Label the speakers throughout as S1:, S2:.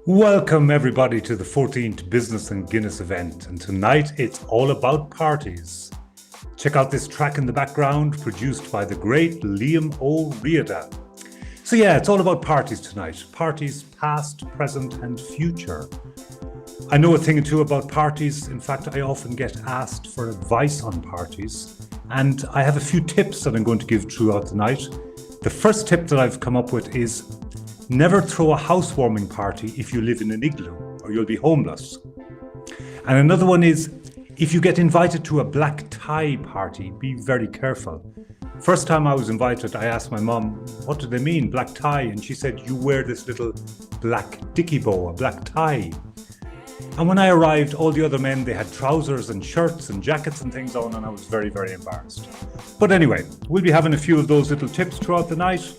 S1: Welcome everybody to the 14th Business and Guinness event, and tonight it's all about parties. Check out this track in the background produced by the great Liam O'Riordan. So yeah, it's all about parties tonight. Parties past, present and future. I know a thing or two about parties. In fact, I often get asked for advice on parties, and I have a few tips that I'm going to give throughout the night. The first tip that I've come up with is never throw a housewarming party if you live in an igloo, or you'll be homeless. And another one is, if you get invited to a black tie party, be very careful. First time I was invited, I asked my mom, what do they mean, black tie? And she said, you wear this little black dicky bow, a black tie. And when I arrived, all the other men, they had trousers and shirts and jackets and things on, and I was very, very embarrassed. But anyway, we'll be having a few of those little tips throughout the night.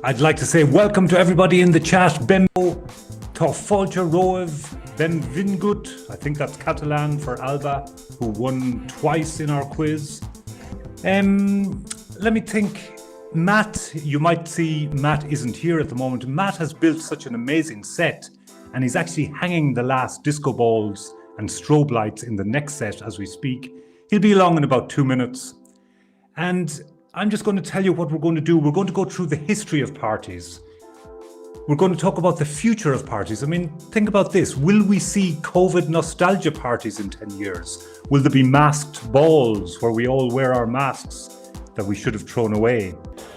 S1: I'd like to say welcome to everybody in the chat. Bembo, Torfolcha Roev, Benvingut, I think that's Catalan for Alba, who won twice in our quiz. Let me think. Matt, you might see Matt isn't here at the moment. Matt has built such an amazing set, and he's actually hanging the last disco balls and strobe lights in the next set as we speak. He'll be along in about 2 minutes. And I'm just going to tell you what we're going to do. We're going to go through the history of parties. We're going to talk about the future of parties. I mean, think about this. Will we see COVID nostalgia parties in 10 years? Will there be masked balls where we all wear our masks that we should have thrown away?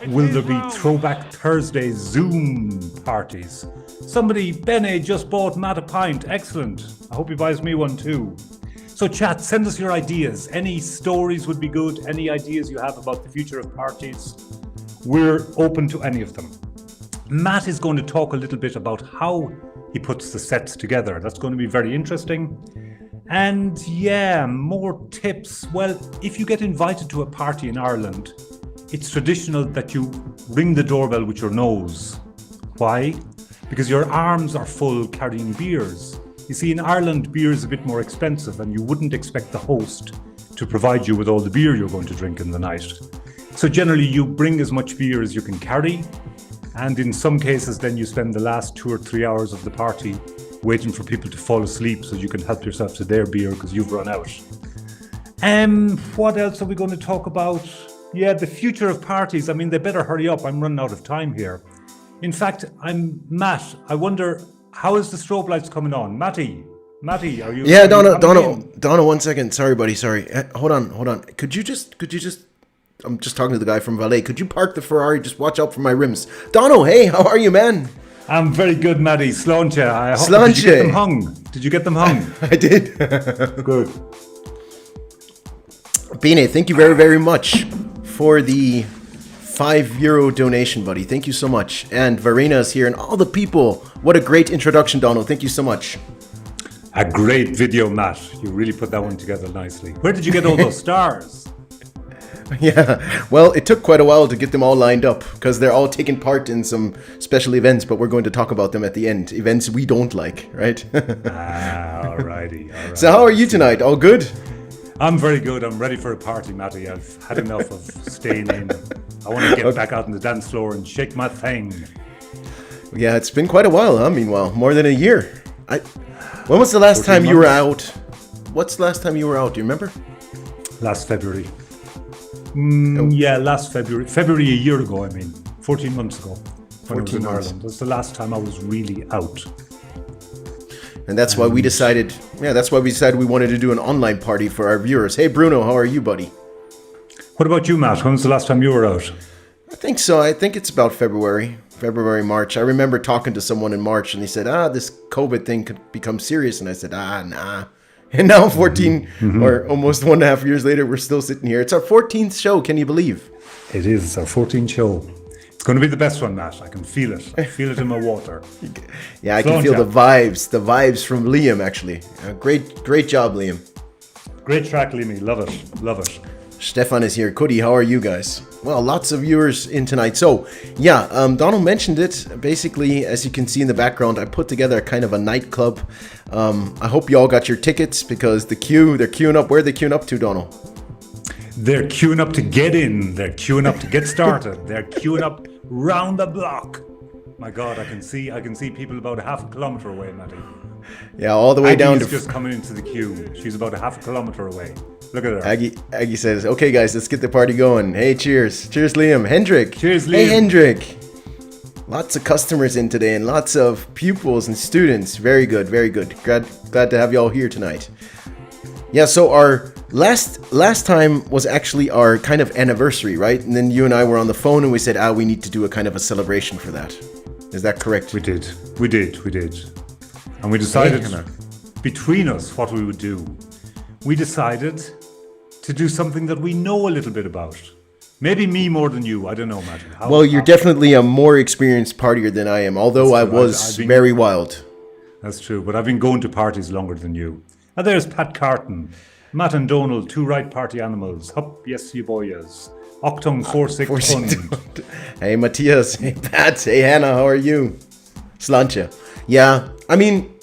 S1: Will there be Throwback Thursday Zoom parties? Somebody, Bene, just bought Matt a pint. Excellent. I hope he buys me one too. So chat, send us your ideas. Any stories would be good. Any ideas you have about the future of parties. We're open to any of them. Matt is going to talk a little bit about how he puts the sets together. That's going to be very interesting. And yeah, more tips. Well, if you get invited to a party in Ireland, it's traditional that you ring the doorbell with your nose. Why? Because your arms are full carrying beers. You see, in Ireland, beer is a bit more expensive, and you wouldn't expect the host to provide you with all the beer you're going to drink in the night. So generally, you bring as much beer as you can carry, and in some cases, then you spend the last 2 or 3 hours of the party waiting for people to fall asleep so you can help yourself to their beer because you've run out. What else are we going to talk about? Yeah, the future of parties. I mean, they better hurry up. I'm running out of time here. In fact, Matt. I wonder, how is the strobe lights coming on? Matty, are you?
S2: Yeah, Donna, 1 second. Sorry, buddy. Sorry. Hold on. Could you just? I'm just talking to the guy from Valet. Could you park the Ferrari? Just watch out for my rims. Dono, hey, how are you, man?
S1: I'm very good, Matty. Slánte. Did you get them hung? Did you get them hung?
S2: I did.
S1: Good.
S2: Bine, thank you very, very much for the €5 donation, buddy. Thank you so much. And Verena is here and all the people. What a great introduction, Donald. Thank you so much.
S1: A great video, Matt. You really put that one together nicely. Where did you get all those stars?
S2: Yeah, well, it took quite a while to get them all lined up because they're all taking part in some special events, but we're going to talk about them at the end. Events we don't like, right?
S1: Alrighty.
S2: So how are you tonight? All good?
S1: I'm very good. I'm ready for a party, Matty. I've had enough of staying in. I want to get back out on the dance floor and shake my thing.
S2: Yeah, it's been quite a while, huh? Meanwhile, more than a year. When was the last time you were out? What's the last time you were out? Do you remember?
S1: Last February. Yeah, last February. February a year ago, 14 months ago. When I was in Ireland. That's the last time I was really out.
S2: And that's why we decided, we wanted to do an online party for our viewers. Hey, Bruno, how are you, buddy?
S1: What about you, Matt? When was the last time you were out?
S2: I think so. I think it's about February, March. I remember talking to someone in March and he said, this COVID thing could become serious. And I said, nah. And now 14 or almost 1.5 years later, we're still sitting here. It's our 14th show. Can you believe?
S1: It is. It's our 14th show. It's going to be the best one, Matt. I can feel it. I feel it in my water.
S2: Yeah, I can feel the vibes from Liam, actually. Great job, Liam.
S1: Great track, Liam. Love it.
S2: Stefan is here. Cody, how are you guys? Well, lots of viewers in tonight. So, yeah, Donald mentioned it. Basically, as you can see in the background, I put together kind of a nightclub. I hope you all got your tickets because they're queuing up. Where are they queuing up to, Donald?
S1: They're queuing up to get in. They're queuing up to get started. They're queuing up round the block. My God, I can see people about a half a kilometer away, Matty.
S2: Yeah, all the way down to...
S1: just coming into the queue. She's about a half a kilometer away. Look at her.
S2: Aggie says, okay, guys, let's get the party going. Hey, cheers. Cheers, Liam. Hendrik.
S1: Cheers, Liam.
S2: Hey, Hendrik. Lots of customers in today and lots of pupils and students. Very good, very good. Glad to have you all here tonight. Yeah, so our last time was actually our kind of anniversary, right? And then you and I were on the phone and we said, we need to do a kind of a celebration for that. Is that correct?
S1: We did. And we decided between us what we would do. We decided to do something that we know a little bit about. Maybe me more than you. I don't know, Matty.
S2: Well, you're definitely a more experienced partier than I am, although I was very wild.
S1: That's true, but I've been going to parties longer than you. And there's Pat Carton. Matt and Donal, two right party animals. Hup, yes, you boys. Octung 46 Pund.
S2: Hey, Matthias. Hey, Pat. Hey, Hannah. How are you? Slancha. Yeah, I mean,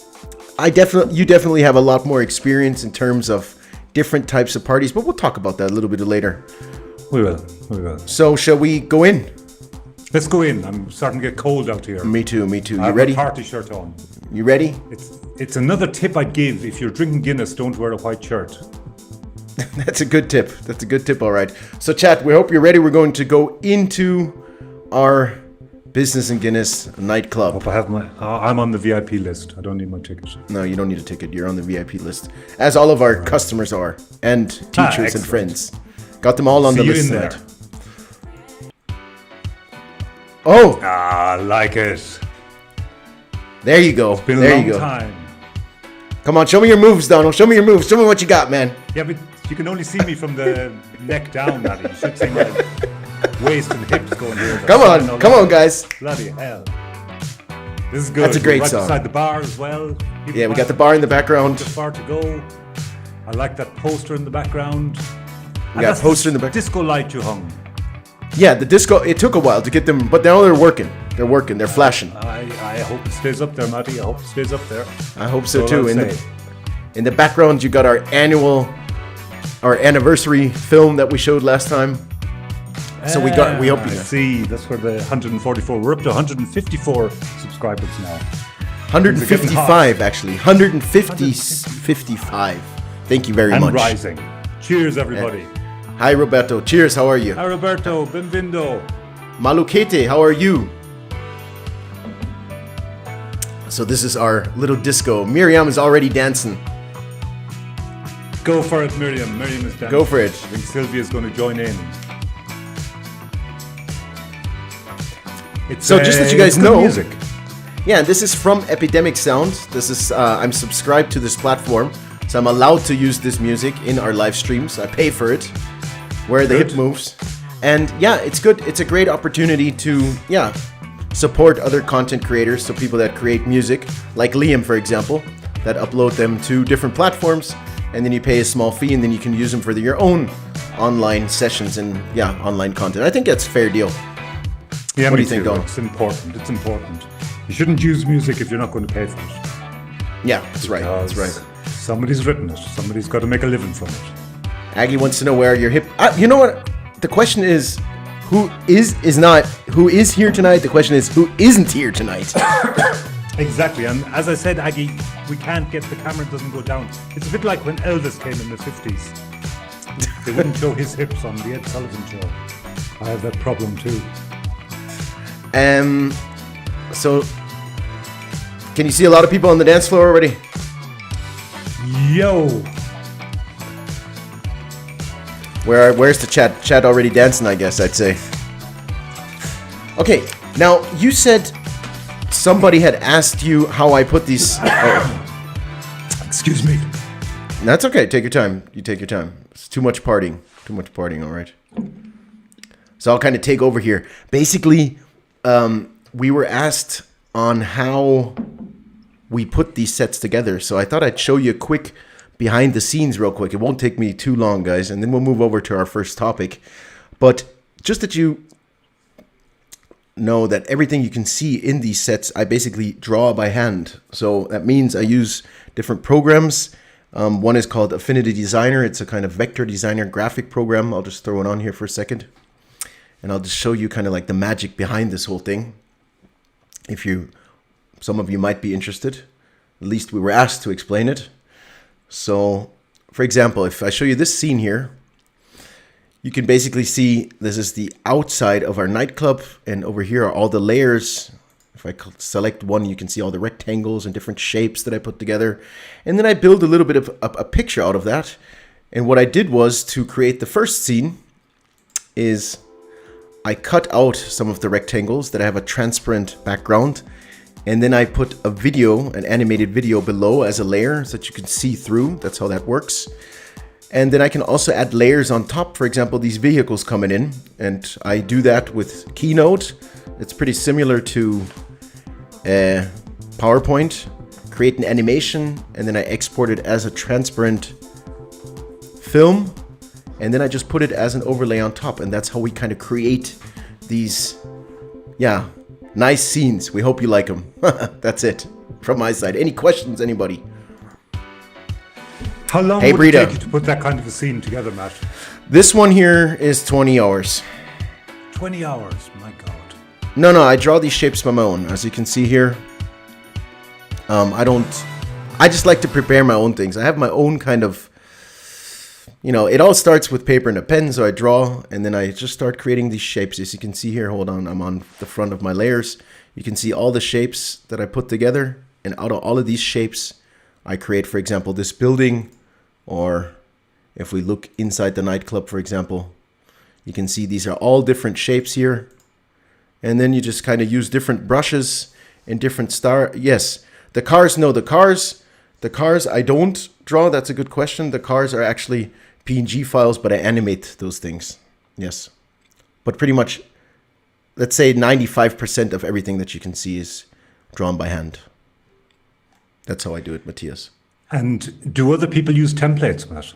S2: you definitely have a lot more experience in terms of different types of parties, but we'll talk about that a little bit later.
S1: We will.
S2: So, shall we go in?
S1: Let's go in. I'm starting to get cold out here.
S2: Me too. You
S1: I have
S2: ready?
S1: a party shirt on.
S2: You ready?
S1: It's another tip I'd give. If you're drinking Guinness, don't wear a white shirt.
S2: That's a good tip. All right. So, chat, we hope you're ready. We're going to go into our Business and Guinness nightclub.
S1: Hope I have I'm on the VIP list. I don't need my ticket.
S2: No, you don't need a ticket. You're on the VIP list, as all of our customers are, and teachers and friends. Got them all on the list tonight. Oh!
S1: I like it.
S2: There you go.
S1: Been a long time.
S2: Come on, show me your moves, Donald. Show me your moves. Show me what you got, man.
S1: Yeah, but you can only see me from the neck down, Matty. You should see my waist and hips going here.
S2: Come on, guys.
S1: Bloody hell. This is good.
S2: That's a great
S1: right
S2: song.
S1: Beside the bar as well.
S2: Yeah, we got the bar in the background.
S1: Just far to go. I like that poster in the background.
S2: We got a poster in the back.
S1: Disco light you hung.
S2: Yeah, the disco, it took a while to get them, but now they're working. They're flashing.
S1: I hope it stays up there, Matty. I hope it stays up there.
S2: I hope so too. In the background, you got our anniversary film that we showed last time. So we hope you
S1: see. That's where the 144. We're up to 154 subscribers now.
S2: 155 actually. 155. Thank you very much.
S1: And rising. Cheers, everybody.
S2: Hi, Roberto. Cheers. How are you?
S1: Hi, Roberto. Benvindo.
S2: Malukete. How are you? So this is our little disco. Miriam is already dancing.
S1: Go for it, Miriam. Miriam is dancing.
S2: Go for it.
S1: I think Sylvia's going to join in.
S2: So just that you guys know, music. Yeah, this is from Epidemic Sound. This is I'm subscribed to this platform, so I'm allowed to use this music in our live streams. I pay for it. Where the hip moves, and yeah, it's good. It's a great opportunity to support other content creators. So people that create music, like Liam, for example, that upload them to different platforms, and then you pay a small fee, and then you can use them for your own online sessions and online content. I think that's a fair deal.
S1: Yeah,
S2: what do you think, Don?
S1: It's important. You shouldn't use music if you're not going to pay for it.
S2: Yeah, that's right. That's right.
S1: Somebody's written it. Somebody's got to make a living from it.
S2: Aggie wants to know where your hip. You know what? The question is, who is here tonight? The question is, who isn't here tonight?
S1: Exactly. And as I said, Aggie, we can't get the camera doesn't go down. It's a bit like when Elvis came in the 50s. They wouldn't show his hips on the Ed Sullivan Show. I have that problem too.
S2: So, can you see a lot of people on the dance floor already?
S1: Yo.
S2: Where's the chat? Chat already dancing, I guess I'd say. Okay, now you said somebody had asked you how I put these.
S1: Excuse me.
S2: That's okay. Take your time. You take your time. It's too much partying. All right. So I'll kind of take over here. Basically, we were asked on how we put these sets together. So I thought I'd show you a quick behind the scenes real quick. It won't take me too long, guys, and then we'll move over to our first topic. But just that you know that everything you can see in these sets, I basically draw by hand. So that means I use different programs. One is called Affinity Designer. It's a kind of vector designer graphic program. I'll just throw it on here for a second. And I'll just show you kind of like the magic behind this whole thing. Some of you might be interested. At least we were asked to explain it. So, for example, if I show you this scene here, you can basically see this is the outside of our nightclub, and over here are all the layers. If I select one, you can see all the rectangles and different shapes that I put together. And then I build a little bit of a picture out of that. And what I did was, to create the first scene, is I cut out some of the rectangles that have a transparent background, and then I put a video, an animated video below as a layer so that you can see through. That's how that works. And then I can also add layers on top. For example, these vehicles coming in, and I do that with Keynote. It's pretty similar to PowerPoint. Create an animation, and then I export it as a transparent film, and then I just put it as an overlay on top, and that's how we kind of create these, nice scenes. We hope you like them. That's it from my side. Any questions, anybody?
S1: How long would it take you to put that kind of a scene together, Matt?
S2: This one here is 20 hours.
S1: 20 hours, my God.
S2: No, I draw these shapes by my own. As you can see here, I just like to prepare my own things. I have my own kind of, it all starts with paper and a pen, so I draw, and then I just start creating these shapes. As you can see here, hold on, I'm on the front of my layers. You can see all the shapes that I put together, and out of all of these shapes, I create, for example, this building, or if we look inside the nightclub, for example, you can see these are all different shapes here. And then you just kind of use different brushes and different Yes, the cars, no, the cars I don't draw. That's a good question. The cars are actually PNG files, but I animate those things. Yes. But pretty much, let's say 95% of everything that you can see is drawn by hand. That's how I do it, Matthias.
S1: And do other people use templates, Matt?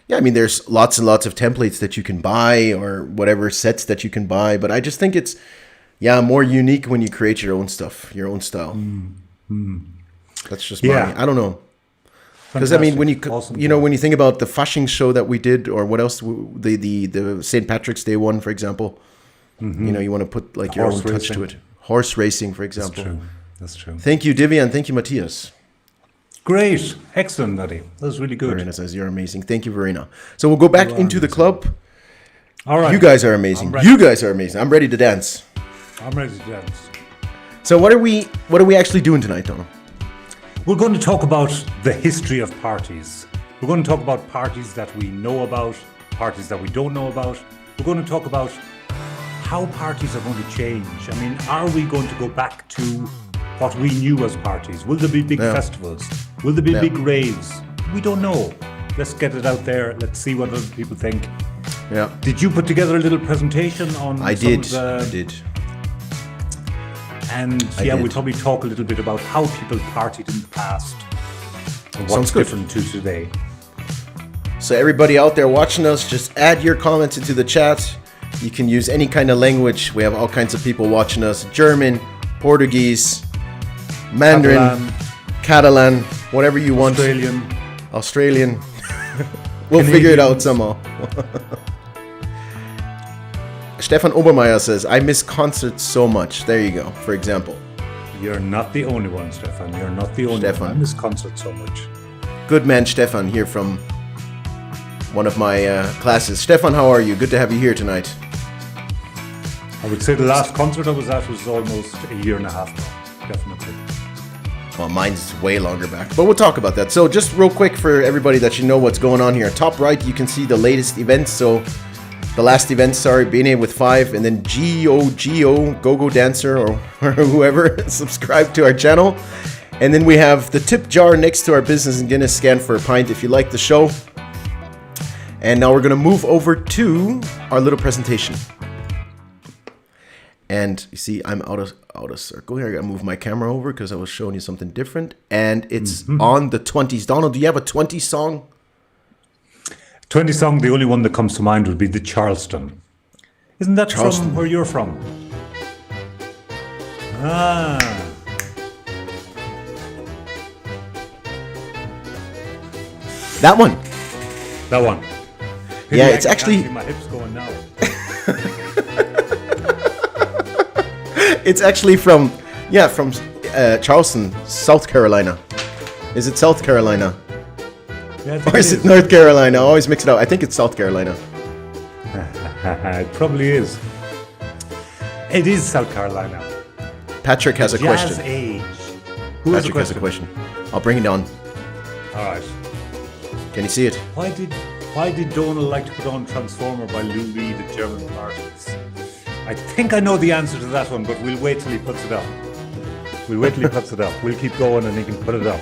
S2: Yeah, I mean, there's lots and lots of templates that you can buy, or whatever sets that you can buy. But I just think it's, more unique when you create your own stuff, your own style. That's just I don't know. Because I mean, when you when you think about the Fasching show that we did, or what else, the St. Patrick's Day one, for example, you want to put like your own touch to it. Horse racing, for example.
S1: That's true.
S2: Thank you, Divya, and thank you, Matthias.
S1: Great. Excellent, Maddie. That was really good.
S2: Verena says, you're amazing. Thank you, Verena. So we'll go back into the club.
S1: All right.
S2: You guys are amazing. You guys are amazing. I'm ready to dance.
S1: I'm ready to dance.
S2: So what are we actually doing tonight, Donal?
S1: We're going to talk about the history of parties. We're going to talk about parties that we know about, parties that we don't know about. We're going to talk about how parties are going to change. I mean, are we going to go back to what we knew as parties? Will there be big festivals? Will there be big raves? We don't know. Let's get it out there. Let's see what other people think.
S2: Yeah.
S1: Did you put together a little presentation on
S2: I did.
S1: And we'll probably talk a little bit about how people partied in the past and what's different to today.
S2: So everybody out there watching us, just add your comments into the chat. You can use any kind of language. We have all kinds of people watching us. German, Portuguese, Mandarin, Catalan, whatever you want. Australian. We'll figure it out somehow. Stefan Obermeier says, I miss concerts so much. There you go, for example.
S1: You're not the only one, Stefan. You're not the only one. I miss concerts so much.
S2: Good man, Stefan, here from one of my classes. Stefan, how are you? Good to have you here tonight.
S1: I would say the last concert I was at was almost a year and a half now. Definitely.
S2: Well, mine's way longer back, but we'll talk about that. So just real quick for everybody that you know what's going on here. Top right, you can see the latest events. So the last event, Bene with 5, and then Go Dancer, or whoever subscribe to our channel. And then we have the tip jar next to our Business and Guinness scan for a pint if you like the show. And now we're going to move over to our little presentation. And you see, I'm out of circle here. I got to move my camera over because I was showing you something different. And it's on the 20s. Donald, do you have a 20 song?
S1: 20 song, the only one that comes to mind would be the Charleston. Isn't that from where you're from? Ah.
S2: That one.
S1: That one.
S2: Yeah, it's actually...
S1: My hips going now.
S2: It's actually from Yeah, from Charleston, South Carolina. Is it South Carolina?
S1: Yeah, I think
S2: Or is it North Carolina? I always mix it up. I think it's South Carolina.
S1: It probably is. It is South Carolina.
S2: Patrick has a
S1: Jazz
S2: question.
S1: age. Who has a
S2: Patrick has a question. I'll bring it down.
S1: All right.
S2: Can you see it?
S1: Why did Donal like to put on Transformer by Lou Reed at German parties? I think I know the answer to that one, but we'll wait till he puts it up. We'll keep going and he can put it up.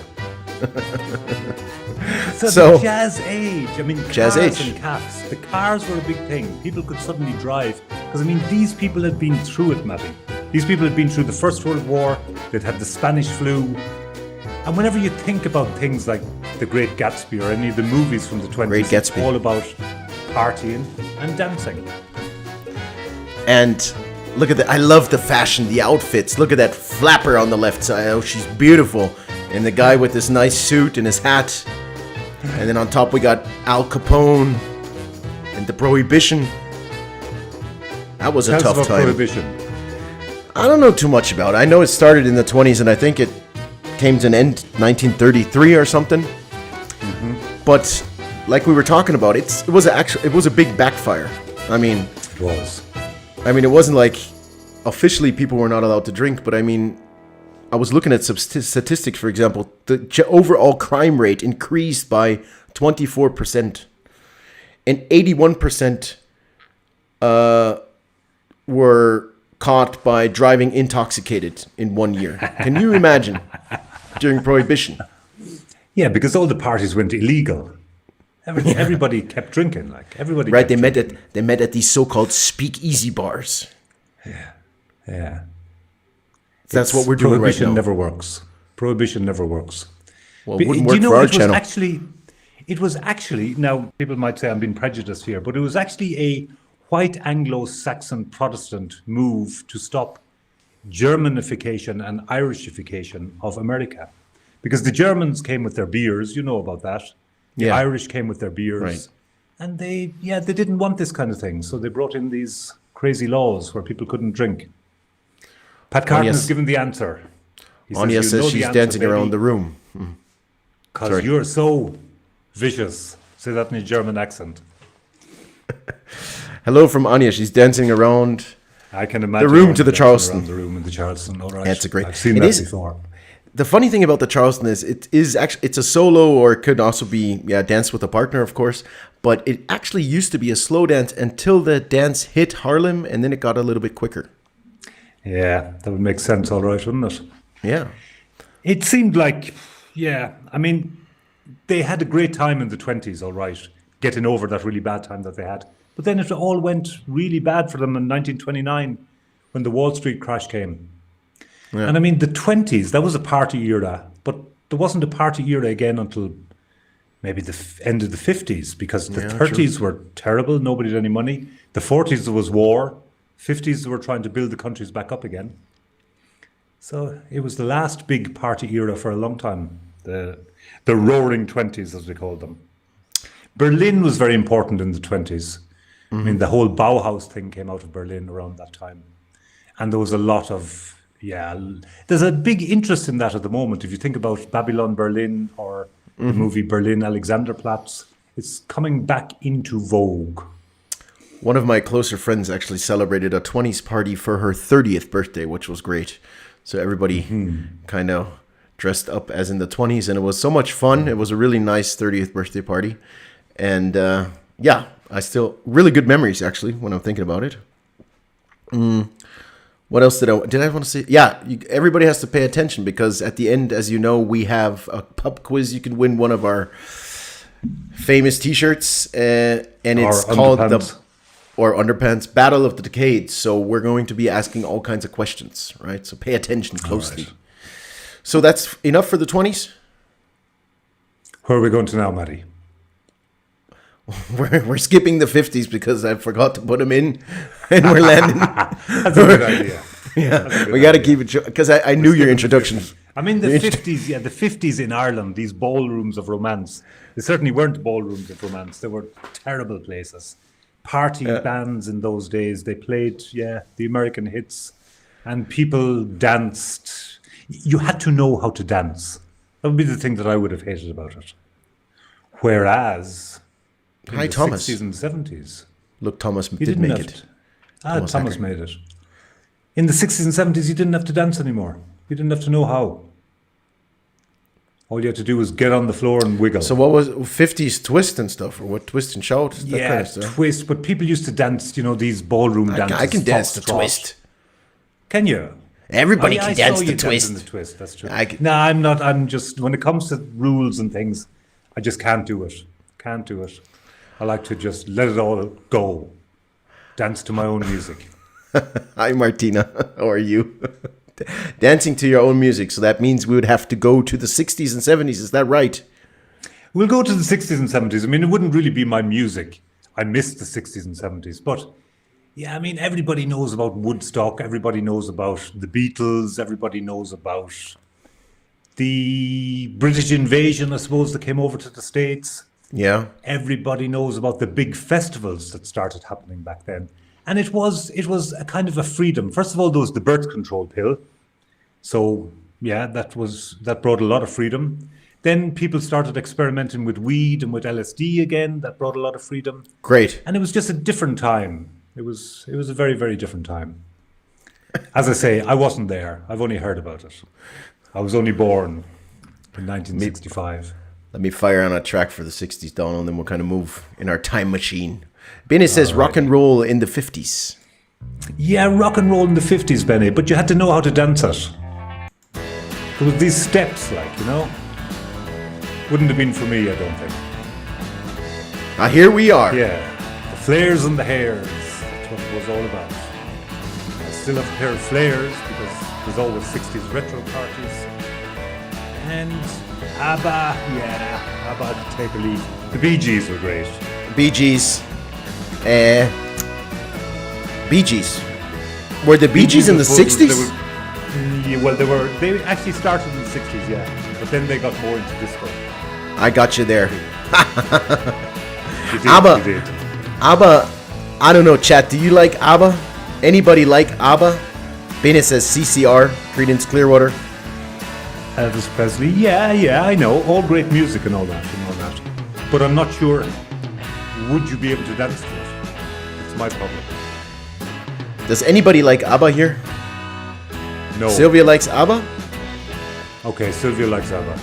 S1: So the jazz age. I mean,
S2: Jazz
S1: cars
S2: age.
S1: and caps. The cars were a big thing. People could suddenly drive. Because, I mean, these people had been through it, Matty. These people had been through the First World War. They'd had the Spanish flu. And whenever you think about things like The Great Gatsby or any of the movies from the 20s,
S2: Great
S1: it's
S2: Gatsby.
S1: all about partying and dancing.
S2: And look at that. I love the fashion, the outfits. Look at that flapper on the left side. Oh, she's beautiful. And the guy with this nice suit and his hat. And then on top we got Al Capone and the Prohibition. That was a
S1: Tell us
S2: tough
S1: about
S2: time.
S1: Prohibition.
S2: I don't know too much about it. I know it started in the 20s and I think it came to an end 1933 or something. But like we were talking about, it was a big backfire. I mean,
S1: It was.
S2: it wasn't like officially people were not allowed to drink, but I mean, I was looking at some statistics, for example, the overall crime rate increased by 24%, and 81% were caught by driving intoxicated in 1 year. Can you imagine? During Prohibition.
S1: Yeah, because all the parties went illegal. Everybody kept drinking, like everybody.
S2: Right,
S1: kept
S2: they met at these so-called speakeasy bars.
S1: Yeah.
S2: That's what we're doing right
S1: Prohibition
S2: now.
S1: never works. Prohibition never works.
S2: Well,
S1: But
S2: it wouldn't
S1: do
S2: work
S1: you know
S2: for our
S1: it was
S2: channel.
S1: It was actually, now people might say I'm being prejudiced here, but it was actually a white Anglo-Saxon Protestant move to stop Germanification and Irishification of America. Because the Germans came with their beers, you know about that. The
S2: Yeah.
S1: Irish came with their beers.
S2: Right.
S1: And they didn't want this kind of thing. So they brought in these crazy laws where people couldn't drink. Pat Carton
S2: Anya
S1: has given the answer. He
S2: Anya
S1: "You
S2: says
S1: know the
S2: she's
S1: answer,
S2: dancing around the
S1: baby,
S2: room.
S1: 'cause
S2: Sorry.
S1: you're so vicious." Say that in a German accent.
S2: Hello from Anya. She's dancing around.
S1: I can imagine.
S2: room
S1: her
S2: to the
S1: dancing
S2: Charleston.
S1: around the room in the Charleston. All right.
S2: That's a great-
S1: I've seen
S2: It
S1: that
S2: is-
S1: before.
S2: The funny thing about the Charleston is it's a solo, or it could also be dance with a partner, of course. But it actually used to be a slow dance until the dance hit Harlem, and then it got a little bit quicker.
S1: Yeah, that would make sense, all right, wouldn't it?
S2: Yeah.
S1: It seemed like, I mean, they had a great time in the 20s, all right, getting over that really bad time that they had. But then it all went really bad for them in 1929 when the Wall Street crash came.
S2: Yeah.
S1: And I mean, the 20s, that was a party era, but there wasn't a party era again until maybe the end of the 50s, because the 30s were terrible, nobody had any money. The 40s, there was war. 50s, they were trying to build the countries back up again. So it was the last big party era for a long time, the roaring 20s, as we called them. Berlin was very important in the 20s. I mean, the whole Bauhaus thing came out of Berlin around that time. And there was a lot of, there's a big interest in that at the moment. If you think about Babylon Berlin or the movie Berlin Alexanderplatz, it's coming back into vogue.
S2: One of my closer friends actually celebrated a 20s party for her 30th birthday, which was great. So everybody kind of dressed up as in the 20s, and it was so much fun. It was a really nice 30th birthday party. And I still, really good memories actually when I'm thinking about it. What else did I want to say? Yeah, everybody has to pay attention, because at the end, as you know, we have a pub quiz. You can win one of our famous T-shirts, and it's called or underpants Battle of the Decades. So we're going to be asking all kinds of questions, right? So pay attention closely.
S1: Right.
S2: So that's enough for the 20s.
S1: Where are we going to now, Matty?
S2: We're skipping the 50s because I forgot to put them in, and we're landing.
S1: That's a good idea.
S2: Yeah, we got to keep it short, because I knew your introduction.
S1: I mean, the 50s, the 50s in Ireland, these ballrooms of romance, they certainly weren't ballrooms of romance. They were terrible places. Party bands in those days, they played, the American hits. and people danced. You had to know how to dance. That would be the thing that I would have hated about it. Whereas in
S2: Hi,
S1: the
S2: Thomas.
S1: 60s and 70s,
S2: Look, Thomas
S1: you
S2: did
S1: didn't
S2: make
S1: have
S2: it.
S1: to.
S2: Thomas
S1: Thomas
S2: Hacker.
S1: made it. In the 60s and 70s, you didn't have to dance anymore. You didn't have to know how. All you had to do was get on the floor and wiggle.
S2: So what was 50s twist and stuff, or what, twist and shout? That
S1: yeah,
S2: kind of stuff.
S1: twist. But people used to dance, these ballroom dances.
S2: I can dance the
S1: foxtrot.
S2: twist.
S1: Can you?
S2: Everybody
S1: I
S2: can
S1: saw
S2: dance
S1: you
S2: the
S1: dancing
S2: twist.
S1: the twist. That's true.
S2: I can-
S1: No, I'm not. I'm just, when it comes to rules and things, I just can't do it. Can't do it. I like to just let it all go. Dance to my own music.
S2: Hi, Martina. How are you? Dancing to your own music. So that means we would have to go to the 60s and 70s. Is that right?
S1: We'll go to the 60s and 70s. I mean, it wouldn't really be my music. I miss the 60s and 70s. But yeah, I mean, everybody knows about Woodstock. Everybody knows about the Beatles. Everybody knows about the British invasion, I suppose, that came over to the States.
S2: Yeah.
S1: Everybody knows about the big festivals that started happening back then. And it was a kind of a freedom. First of all, there was the birth control pill. So yeah, that brought a lot of freedom. Then people started experimenting with weed and with LSD again. That brought a lot of freedom.
S2: Great.
S1: And it was just a different time. It was a very, very different time. As I say, I wasn't there. I've only heard about it. I was only born in 1965.
S2: Let me fire on a track for the 60s, Donald, and then we'll kind of move in our time machine. Benny says rock and roll in the 50s.
S1: Yeah, rock and roll in the 50s, Benny, but you had to know how to dance it. There was these steps, Wouldn't have been for me, I don't think.
S2: Ah, here we are.
S1: Yeah, the flares and the hairs, that's what it was all about. I still have a pair of flares because there's always 60s retro parties. And ABBA, ABBA could take a leave. The Bee Gees were great.
S2: Bee Gees. Bee Gees. Were the Bee Gees in the 60s?
S1: They actually started in the 60s, yeah. But then they got more into disco.
S2: I got you there.
S1: They did,
S2: ABBA.
S1: they did.
S2: ABBA, I don't know, chat. Do you like ABBA? Anybody like ABBA? Benny says CCR, Creedence Clearwater.
S1: Elvis Presley, yeah, I know. All great music and all that. But I'm not sure, would you be able to dance to it? It's my problem.
S2: Does anybody like ABBA here?
S1: No.
S2: Sylvia likes ABBA?
S1: Okay, Sylvia likes ABBA.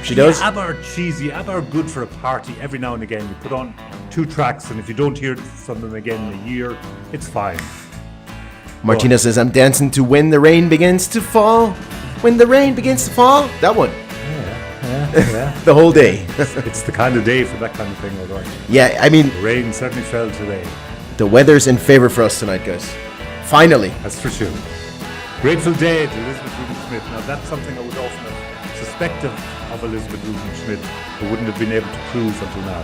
S2: She does?
S1: Yeah, ABBA are cheesy. ABBA are good for a party every now and again. You put on 2 tracks, and if you don't hear from them again in a year, it's fine.
S2: Martina says, I'm dancing to When the Rain Begins to Fall. When the Rain Begins to Fall. That one.
S1: Yeah.
S2: The whole day.
S1: It's the kind of day for that kind of thing, all right.
S2: Yeah, I mean,
S1: The rain certainly fell today.
S2: the weather's in favor for us tonight, guys. Finally.
S1: That's for sure. Grateful Dead, Elizabeth Rubin-Schmidt. Now, that's something I would often have suspected of Elizabeth Rubin-Schmidt, but wouldn't have been able to prove until now.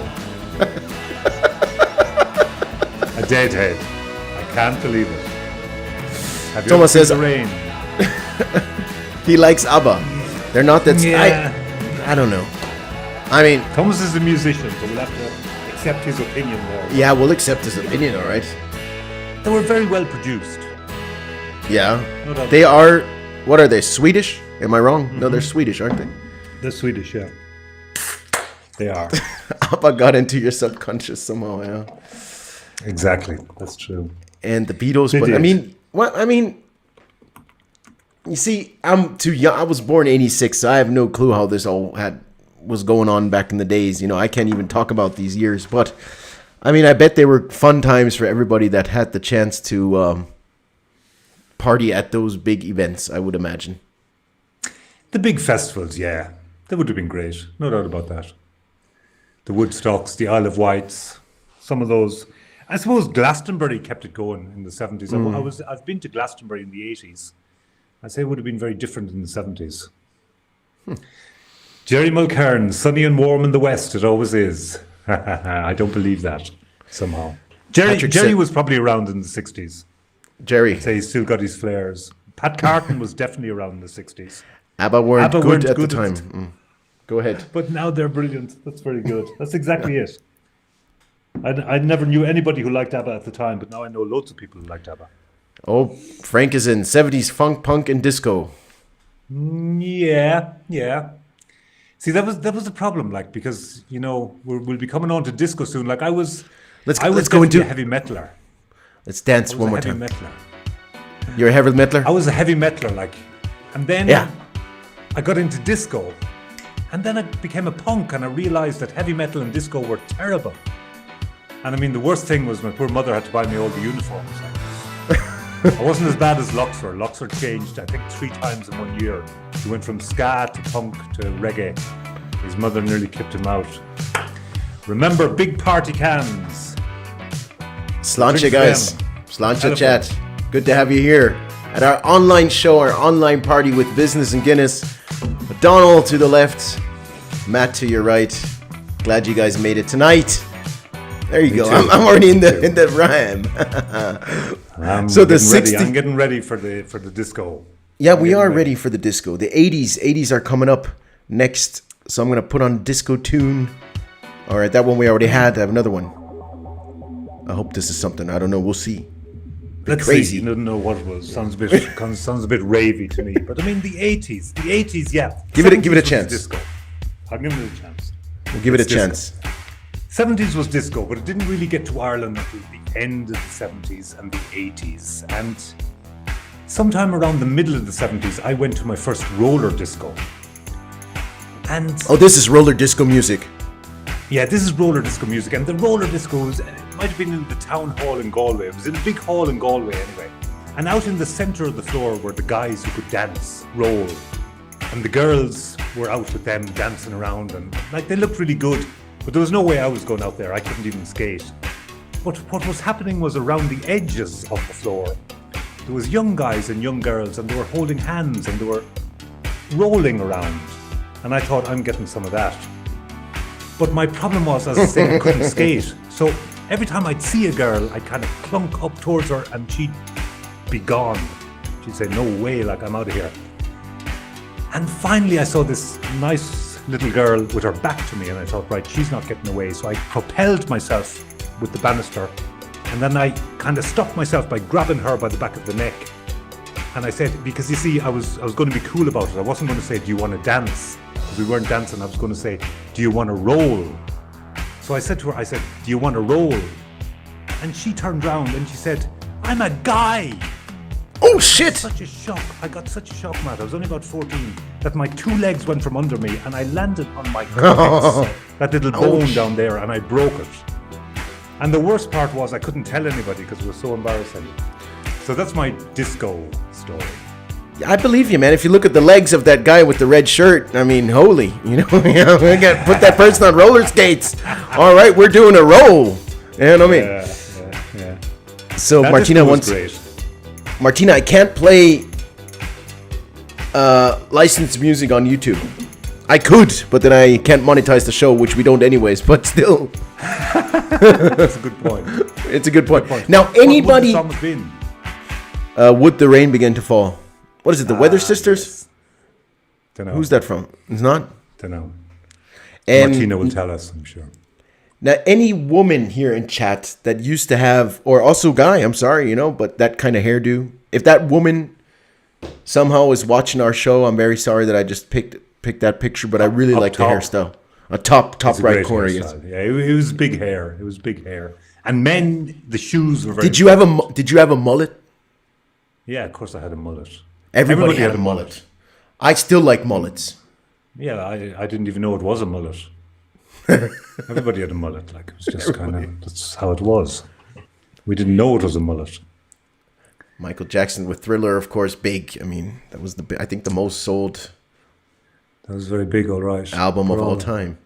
S1: A deadhead. I can't believe it. Have you
S2: Thomas
S1: ever seen
S2: says-
S1: The Rain?
S2: He likes ABBA. They're not that...
S1: Yeah.
S2: I don't know. I mean,
S1: Thomas is a musician, so we'll have to accept his opinion there.
S2: yeah, we'll accept his opinion, all right?
S1: They were very well produced.
S2: Yeah.
S1: No doubt.
S2: They are... What are they, Swedish? Am I wrong? No, they're Swedish, aren't they?
S1: They're Swedish, yeah. They are.
S2: ABBA got into your subconscious somehow, yeah.
S1: Exactly. That's true.
S2: And the Beatles,
S1: They
S2: but I
S1: did.
S2: mean, what? I mean, you see, I'm too young. I was born in '86, so I have no clue how this all was going on back in the days. I can't even talk about these years. But I mean, I bet they were fun times for everybody that had the chance to party at those big events. I would imagine.
S1: The big festivals, yeah. They would have been great. No doubt about that. The Woodstocks, the Isle of Wights, some of those. I suppose Glastonbury kept it going in the 70s. I've been to Glastonbury in the 80s. I'd say it would have been very different in the 70s. Jerry Mulcairn, sunny and warm in the west, it always is. I don't believe that, somehow. Jerry
S2: said-
S1: was probably around in the 60s.
S2: Jerry,
S1: Say he's still got his flares. Pat Carton was definitely around in the 60s.
S2: ABBA weren't
S1: ABBA
S2: good
S1: weren't
S2: at
S1: good
S2: the
S1: at
S2: time. Go ahead.
S1: But now they're brilliant. That's very good. That's exactly it. I never knew anybody who liked ABBA at the time, but now I know loads of people who liked ABBA.
S2: Oh, Frank is in 70s funk, punk, and disco.
S1: Yeah, yeah. See, that was the problem, like, because we'll be coming on to disco soon. Like I was
S2: Let's go
S1: definitely
S2: into.
S1: a heavy metaler.
S2: Let's dance
S1: I was
S2: one
S1: a
S2: more
S1: heavy
S2: time.
S1: metaler.
S2: You're a heavy metaler?
S1: I was a heavy metaler, like, and then
S2: Yeah.
S1: I got into disco, and then I became a punk, and I realized that heavy metal and disco were terrible. And I mean, the worst thing was my poor mother had to buy me all the uniforms. I wasn't as bad as Luxor. Luxor changed, I think, 3 times in 1 year. He went from ska to punk to reggae. His mother nearly kicked him out. Remember, big party cans.
S2: Sláinte,
S1: Drinks
S2: guys.
S1: them.
S2: Sláinte
S1: Telephone.
S2: chat. Good to have you here at our online show, our online party with Business and Guinness. Donald to the left, Matt to your right. Glad you guys made it tonight. There you go.
S1: too.
S2: I'm already in the rhyme. So the 60.
S1: I'm getting ready for the disco.
S2: Yeah, we are ready for the disco. The 80s are coming up next. So I'm gonna put on disco tune. All right, that one we already had. I have another one. I hope this is something. I don't know. We'll see.
S1: Let's
S2: crazy.
S1: see. You don't know what it was. Sounds a bit ravey to me. But I mean, the 80s, yeah.
S2: Give it a
S1: 70s was
S2: chance.
S1: Disco. I'll give it a chance.
S2: We'll give it a
S1: It's disco.
S2: chance.
S1: 70s was disco, but it didn't really get to Ireland until the end of the 70s and the 80s. And sometime around the middle of the 70s, I went to my first roller disco. And
S2: Oh, this is roller disco music.
S1: yeah, this is roller disco music. And the roller disco it might have been in the town hall in Galway. It was in a big hall in Galway anyway. And out in the centre of the floor were the guys who could dance, roll. And the girls were out with them dancing around, and like they looked really good. But there was no way I was going out there. I couldn't even skate. But what was happening was around the edges of the floor, there was young guys and young girls, and they were holding hands and they were rolling around. And I thought, I'm getting some of that. But my problem was, as I said, I couldn't skate. So every time I'd see a girl, I'd kind of clunk up towards her and she'd be gone. She'd say, no way, like I'm out of here. And finally I saw this nice little girl with her back to me, and I thought, right, she's not getting away. So I propelled myself with the banister, and then I kind of stopped myself by grabbing her by the back of the neck. And I said, because you see, I was going to be cool about it. I wasn't going to say, do you want to dance? Because we weren't dancing. I was going to say, do you want to roll? So I said to her, do you want to roll? And she turned around and she said, I'm a guy.
S2: Oh shit!
S1: Such a shock. I got such a shock, Matt. I was only about 14, that my 2 legs went from under me and I landed on my cortex, that little bone down there, and I broke it. And the worst part was I couldn't tell anybody because it was so embarrassing. So that's my disco story.
S2: I believe you, man. If you look at the legs of that guy with the red shirt, I mean, holy, we got put that person on roller skates. All right, we're doing a roll. You know what I mean?
S1: Yeah.
S2: So
S1: That
S2: Martina
S1: disco was
S2: wants.
S1: great.
S2: Martina, I can't play licensed music on YouTube. I could, but then I can't monetize the show, which we don't anyways. But still,
S1: That's a good point.
S2: it's a good point.
S1: Point.
S2: Now,
S1: What would
S2: anybody,
S1: the song have been?
S2: would the rain begin to fall? What is it? The Weather Sisters?
S1: Dunno.
S2: Who's that from? It's not.
S1: Dunno.
S2: And
S1: Martina will tell us, I'm sure.
S2: now, any woman here in chat that used to have, or also guy, I'm sorry, but that kind of hairdo. If that woman somehow is watching our show, I'm very sorry that I just picked that picture, but I really
S1: Up
S2: like the
S1: top.
S2: hairstyle. A top
S1: It's a
S2: right
S1: great
S2: corner. Yes.
S1: hairstyle. Yeah, it was big hair. It was big hair. And men, the shoes were very.
S2: Did you have a mullet?
S1: Yeah, of course I had a mullet.
S2: Everybody had a mullet. I still like mullets.
S1: Yeah, I didn't even know it was a mullet. Everybody had a mullet. Like, it was just kind of, that's how it was. We didn't know it was a mullet.
S2: Michael Jackson with Thriller, of course, big. I mean, that was I think the most sold
S1: That was very big, all right.
S2: album of
S1: We're
S2: all time.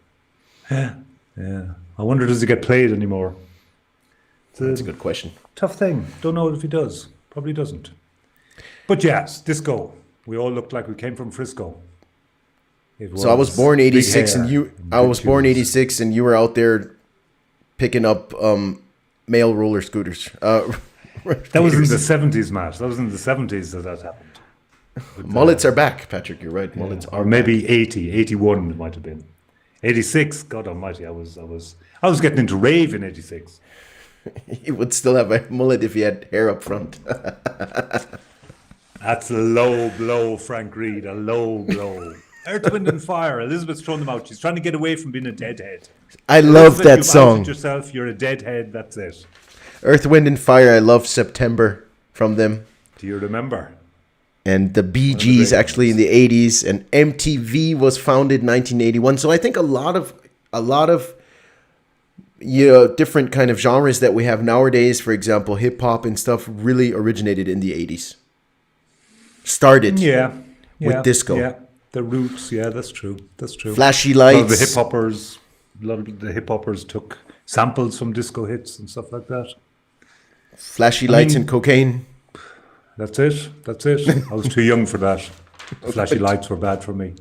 S1: Yeah. I wonder, does it get played anymore?
S2: That's a good question.
S1: Tough thing. Don't know if he does. Probably doesn't. But yes, disco. We all looked like we came from Frisco.
S2: So I was born
S1: big
S2: 86
S1: hair,
S2: and I
S1: big
S2: was born
S1: shoes.
S2: 86 and you were out there picking up male roller scooters.
S1: That was in the 70s, Matt. That was in the 70s that happened. But,
S2: Mullets are back, Patrick. You're right. Mullets
S1: or
S2: are
S1: maybe 80, 81 it might have been. 86, God almighty, I was getting into rave in 86.
S2: He would still have a mullet if he had hair up front.
S1: That's a low blow, Frank Reed. A low blow. Earth, Wind and Fire. Elizabeth's thrown them out. She's trying to get away from being a deadhead.
S2: I love that
S1: you've
S2: song.
S1: outed yourself. You're a deadhead. That's it.
S2: Earth, Wind and Fire. I love September from them.
S1: Do you remember?
S2: And the Bee Gees actually in the 80s. And MTV was founded in 1981. So I think a lot of different kind of genres that we have nowadays, for example, hip hop and stuff, really originated in the 80s. Started with disco.
S1: Yeah, the roots. Yeah, that's true. That's true.
S2: Flashy
S1: A lot of
S2: lights.
S1: the hip hoppers took samples from disco hits and stuff like that.
S2: Flashy lights and cocaine.
S1: That's it. That's it. I was too young for that. Flashy lights were bad for me.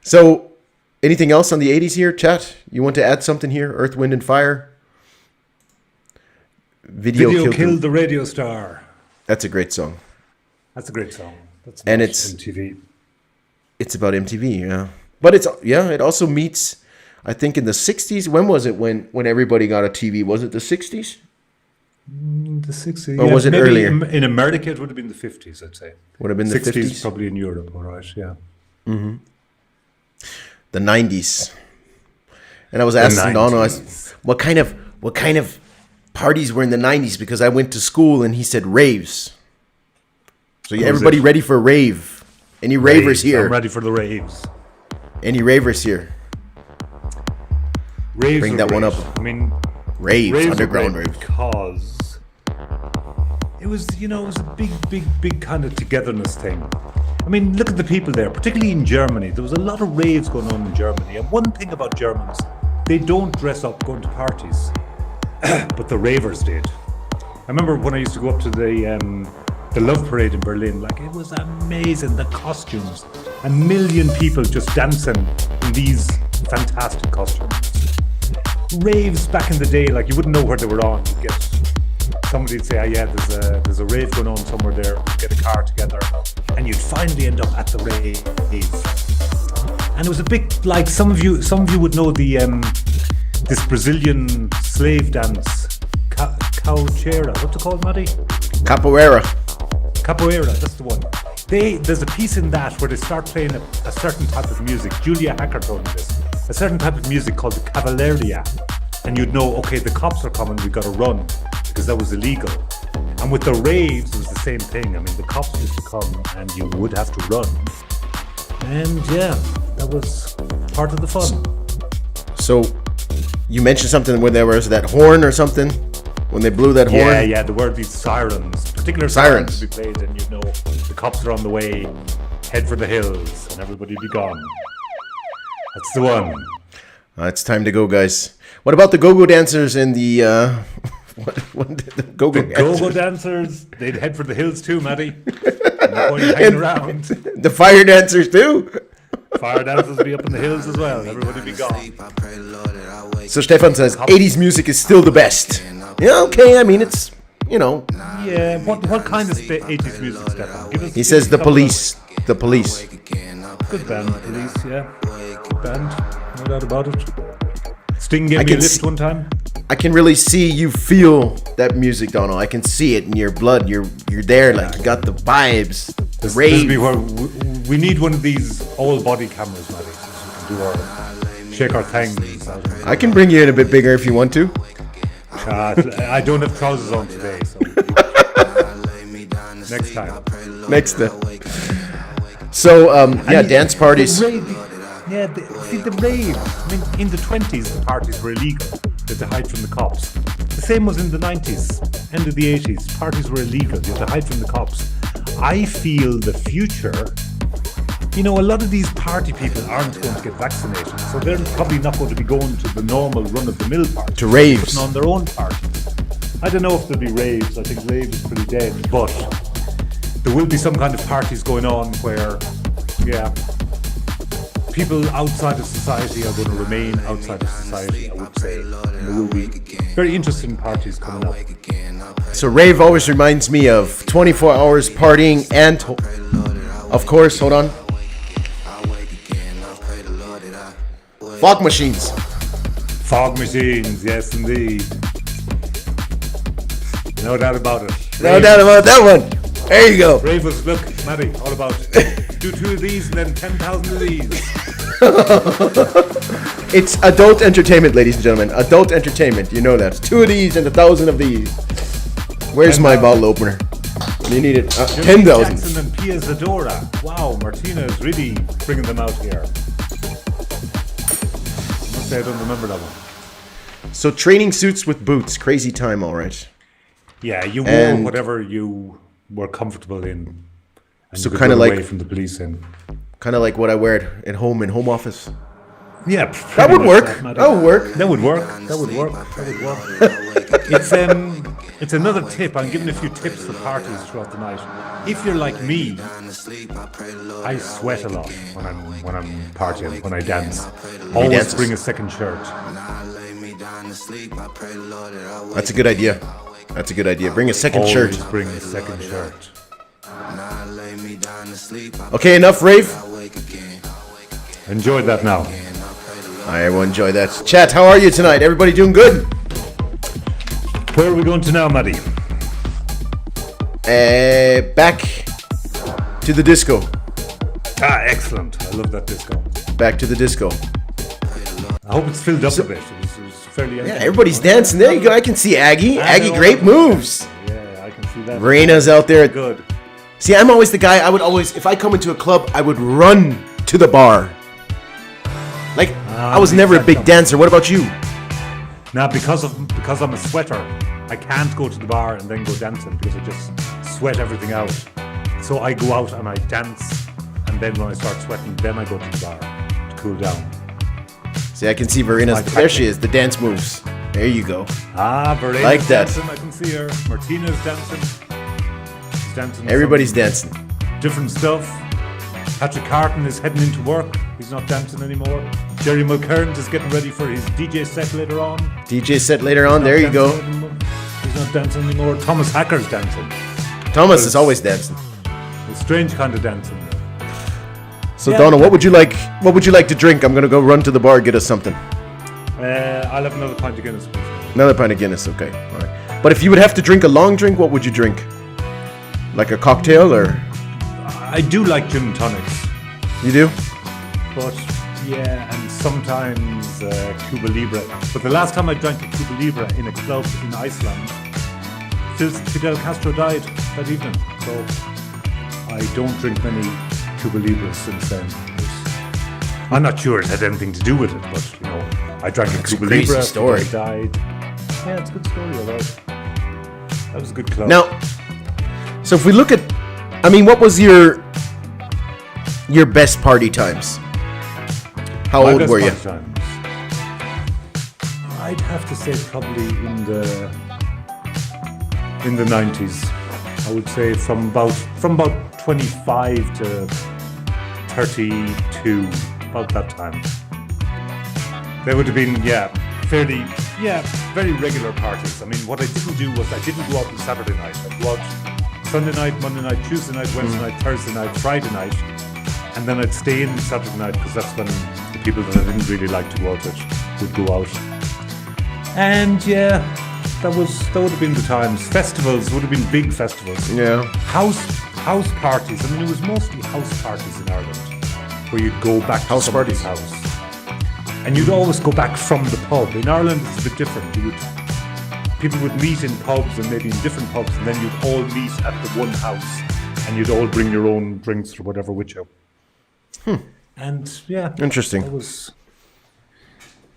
S2: So, anything else on the 80s here, chat? You want to add something here? Earth, Wind and Fire? Video
S1: killed the radio star.
S2: That's a great song.
S1: That's a great song. That's
S2: And it's
S1: MTV.
S2: It's about MTV, yeah. But it also meets, I think in the 60s. When was it when everybody got a TV? Was it the 60s?
S1: The 60s.
S2: Or was it
S1: maybe
S2: earlier?
S1: In America, it would have been the 50s, I'd say.
S2: Would have been the 50s?
S1: Probably in Europe, all right, yeah.
S2: The 90s. And I was asking Donal, what kind of parties were in the 90s? Because I went to school and he said raves. So everybody ready for a rave? Any ravers here?
S1: I'm ready for the raves.
S2: Any ravers here?
S1: Raves
S2: Bring that one up.
S1: I mean,
S2: Raves, underground raves.
S1: Because it was a big kind of togetherness thing. I mean, look at the people there, particularly in Germany. There was a lot of raves going on in Germany. And one thing about Germans, they don't dress up going to parties, but the ravers did. I remember when I used to go up to the Love Parade in Berlin. Like, it was amazing, the costumes. 1 million people just dancing in these fantastic costumes. Raves back in the day, like, you wouldn't know where they were on. You'd get somebody'd say, there's a rave going on somewhere there. We'd get a car together, and you'd finally end up at the rave. And it was a bit like some of you would know the this Brazilian slave dance, caucheira. What's it called, Matty?
S2: Capoeira.
S1: Capoeira, that's the one. There's a piece in that where they start playing a certain type of music. Julia Hacker told me this. A certain type of music called the Cavalleria. And you'd know, okay, the cops are coming, we gotta run, because that was illegal. And with the raves, it was the same thing. I mean, the cops used to come and you would have to run. And yeah, that was part of the fun.
S2: So, you mentioned something where there was that horn or something? When they blew that horn?
S1: Yeah, there were these sirens. Particular sirens to be played, and you'd know the cops are on the way, head for the hills, and everybody'd be gone. That's the one.
S2: It's time to go, guys. What about the go-go dancers and the the
S1: go-go dancers? They'd head for the hills too, Matty. Hanging around.
S2: The fire dancers too.
S1: Fire dancers would be up in the hills as well. Everybody'd be gone.
S2: So Stefan says 80s music is still the best. Yeah, okay. I mean, it's
S1: Yeah. What kind of 80s music, Stefan?
S2: He says the Police. The Police.
S1: Good band, Police. Yeah. Good band. No doubt about it. Sting gave me a lift one time.
S2: I can really see you feel that music, Donal. I can see it in your blood. You're there, like you got the vibes. The rave.
S1: We need one of these all-body cameras, Matty, so we can do shake our things.
S2: I can bring you in a bit bigger if you want to.
S1: I don't have trousers on today, so next time.
S2: Next time. So, dance parties.
S1: The rave. I mean, in the 20s, the parties were illegal. You had to hide from the cops. The same was in the 90s, end of the 80s. Parties were illegal. You had to hide from the cops. I feel the future. A lot of these party people aren't going to get vaccinated, so they're probably not going to be going to the normal run-of-the-mill party.
S2: To raves.
S1: Putting on their own party. I don't know if there'll be raves. I think raves is pretty dead, but there will be some kind of parties going on where, people outside of society are going to remain outside of society, I would say. And there will be very interesting parties coming up.
S2: So rave always reminds me of 24 hours partying and, of course, hold on, fog machines.
S1: Fog machines, yes indeed. No doubt about it.
S2: No doubt about that one. There you go.
S1: Rave was, look, Matty, all about do 2 of these and then 10,000 of these.
S2: It's adult entertainment, ladies and gentlemen. Adult entertainment. You know that. 2 of these and 1,000 of these. Where's my bottle opener? You need it. 10,000.
S1: Jackson and Pia Zadora. Wow, Martina is really bringing them out here. I must say I don't remember that one.
S2: So training suits with boots. Crazy time, all right.
S1: Yeah, you wore whatever you were comfortable in. And
S2: So
S1: you could
S2: kind of
S1: run
S2: like
S1: away from the police in.
S2: Kind of like what I wear in home office.
S1: Yeah,
S2: That would work.
S1: That
S2: would work.
S1: That would work. That would work. That would work. It's another tip. I'm giving a few tips for parties throughout the night. If you're like me, I sweat a lot when I'm partying, when I dance. Always
S2: dances.
S1: bring a second shirt.
S2: That's a good idea. That's a good idea. Bring a second shirt.
S1: Always bring a second shirt.
S2: Okay, enough rave.
S1: Enjoy that now.
S2: I will enjoy that. Chat, how are you tonight? Everybody doing good?
S1: Where are we going to now, Maddie?
S2: Back to the disco.
S1: Ah, excellent. I love that disco.
S2: Back to the disco.
S1: I hope it's filled up a bit. It was fairly empty.
S2: Yeah, everybody's dancing. There you go. I can see Aggie. Aggie, great moves.
S1: Yeah, I can see that.
S2: Reina's out there.
S1: Good.
S2: See, I'm always the guy. I would always, if I come into a club, I would run to the bar. Like, I was never a big dancer. What about you?
S1: Now, because I'm a sweater, I can't go to the bar and then go dancing because I just sweat everything out. So I go out and I dance, and then when I start sweating, then I go to the bar to cool down.
S2: See, I can see Verina's. There she is. The dance moves. There you go.
S1: Ah, Verena's
S2: Like that.
S1: dancing. I can see her. Martina's dancing. She's dancing.
S2: Everybody's
S1: some
S2: dancing.
S1: different stuff. Patrick Carton is heading into work. He's not dancing anymore. Jerry Mulcairn is getting ready for his DJ set later on.
S2: DJ set later on. There you go.
S1: He's not dancing anymore. Thomas Hacker's dancing.
S2: Thomas is always dancing.
S1: A strange kind of dancing.
S2: So
S1: Yeah.
S2: Donna, what would you like? What would you like to drink? I'm gonna go run to the bar, get us something.
S1: I'll have another pint of Guinness, please.
S2: Another pint of Guinness, okay. All right. But if you would have to drink a long drink, what would you drink? Like a cocktail, or
S1: I do like gin and tonics,
S2: you do?
S1: but yeah, and sometimes Cuba Libre. But the last time I drank a Cuba Libre in a club in Iceland, Fidel Castro died that evening. So I don't drink many Cuba Libres since then. I'm not sure it had anything to do with it, but you know, I drank a Cuba
S2: crazy
S1: Libre.
S2: story.
S1: Fidel died. Yeah, it's a good story, alright. That was a good club.
S2: Now, so if we look at, I mean, what was your best party times? How
S1: My
S2: old
S1: best
S2: were you?
S1: party times, I'd have to say probably in the 90s. I would say from about 25 to 32, about that time. There would have been very regular parties. I mean, what I didn't do was I didn't go out on Saturday night. I'd go out Sunday night, Monday night, Tuesday night, Wednesday night, Thursday night, Friday night, and then I'd stay in Saturday night because that's when the people that I didn't really like to go out with would go out. And yeah, that would have been the times. Festivals would have been big festivals.
S2: Yeah.
S1: House parties. I mean, it was mostly house parties in Ireland, where you'd go back to
S2: House
S1: somebody's house, and you'd always go back from the pub. In Ireland, it's a bit different. People would meet in pubs and maybe in different pubs, and then you'd all meet at the one house, and you'd all bring your own drinks or whatever with you. And yeah,
S2: Interesting.
S1: That was.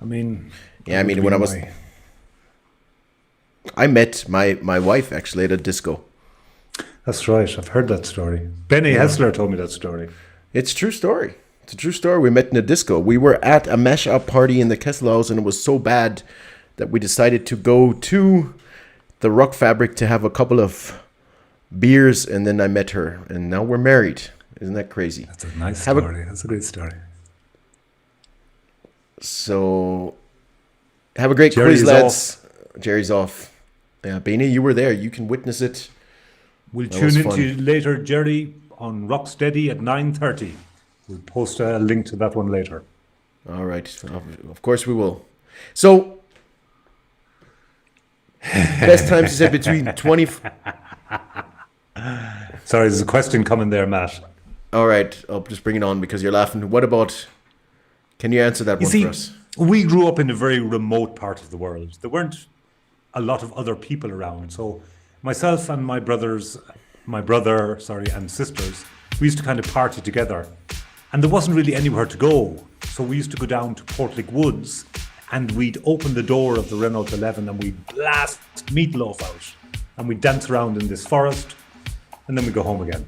S1: I mean.
S2: Yeah, I mean, when I met my wife actually at a disco.
S1: That's right. I've heard that story. Benny Hessler told me that story.
S2: It's a true story. It's a true story. We met in a disco. We were at a mash-up party in the Kessel House, and it was so bad that we decided to go to the Rock Fabric to have a couple of beers, and then I met her, and now we're married. Isn't that crazy?
S1: That's a nice story. That's a great story.
S2: So, have a great
S1: Jerry's
S2: quiz, lads. Jerry's off. Yeah, Beanie, you were there. You can witness it.
S1: We'll
S2: That was
S1: tune
S2: fun.
S1: into you later, Jerry, on Rocksteady at 9:30. We'll post a link to that one later.
S2: All right. Of course we will. So, best times you said between 20.
S1: Sorry, there's a question coming there, Matt.
S2: All right, I'll just bring it on because you're laughing. What about? Can you answer that
S1: You
S2: one
S1: see,
S2: for us?
S1: we grew up in a very remote part of the world. There weren't a lot of other people around. So myself and my brother, and sisters, we used to kind of party together. And there wasn't really anywhere to go. So we used to go down to Portlick Woods and we'd open the door of the Renault 11 and we'd blast Meatloaf out. And we'd dance around in this forest and then we'd go home again.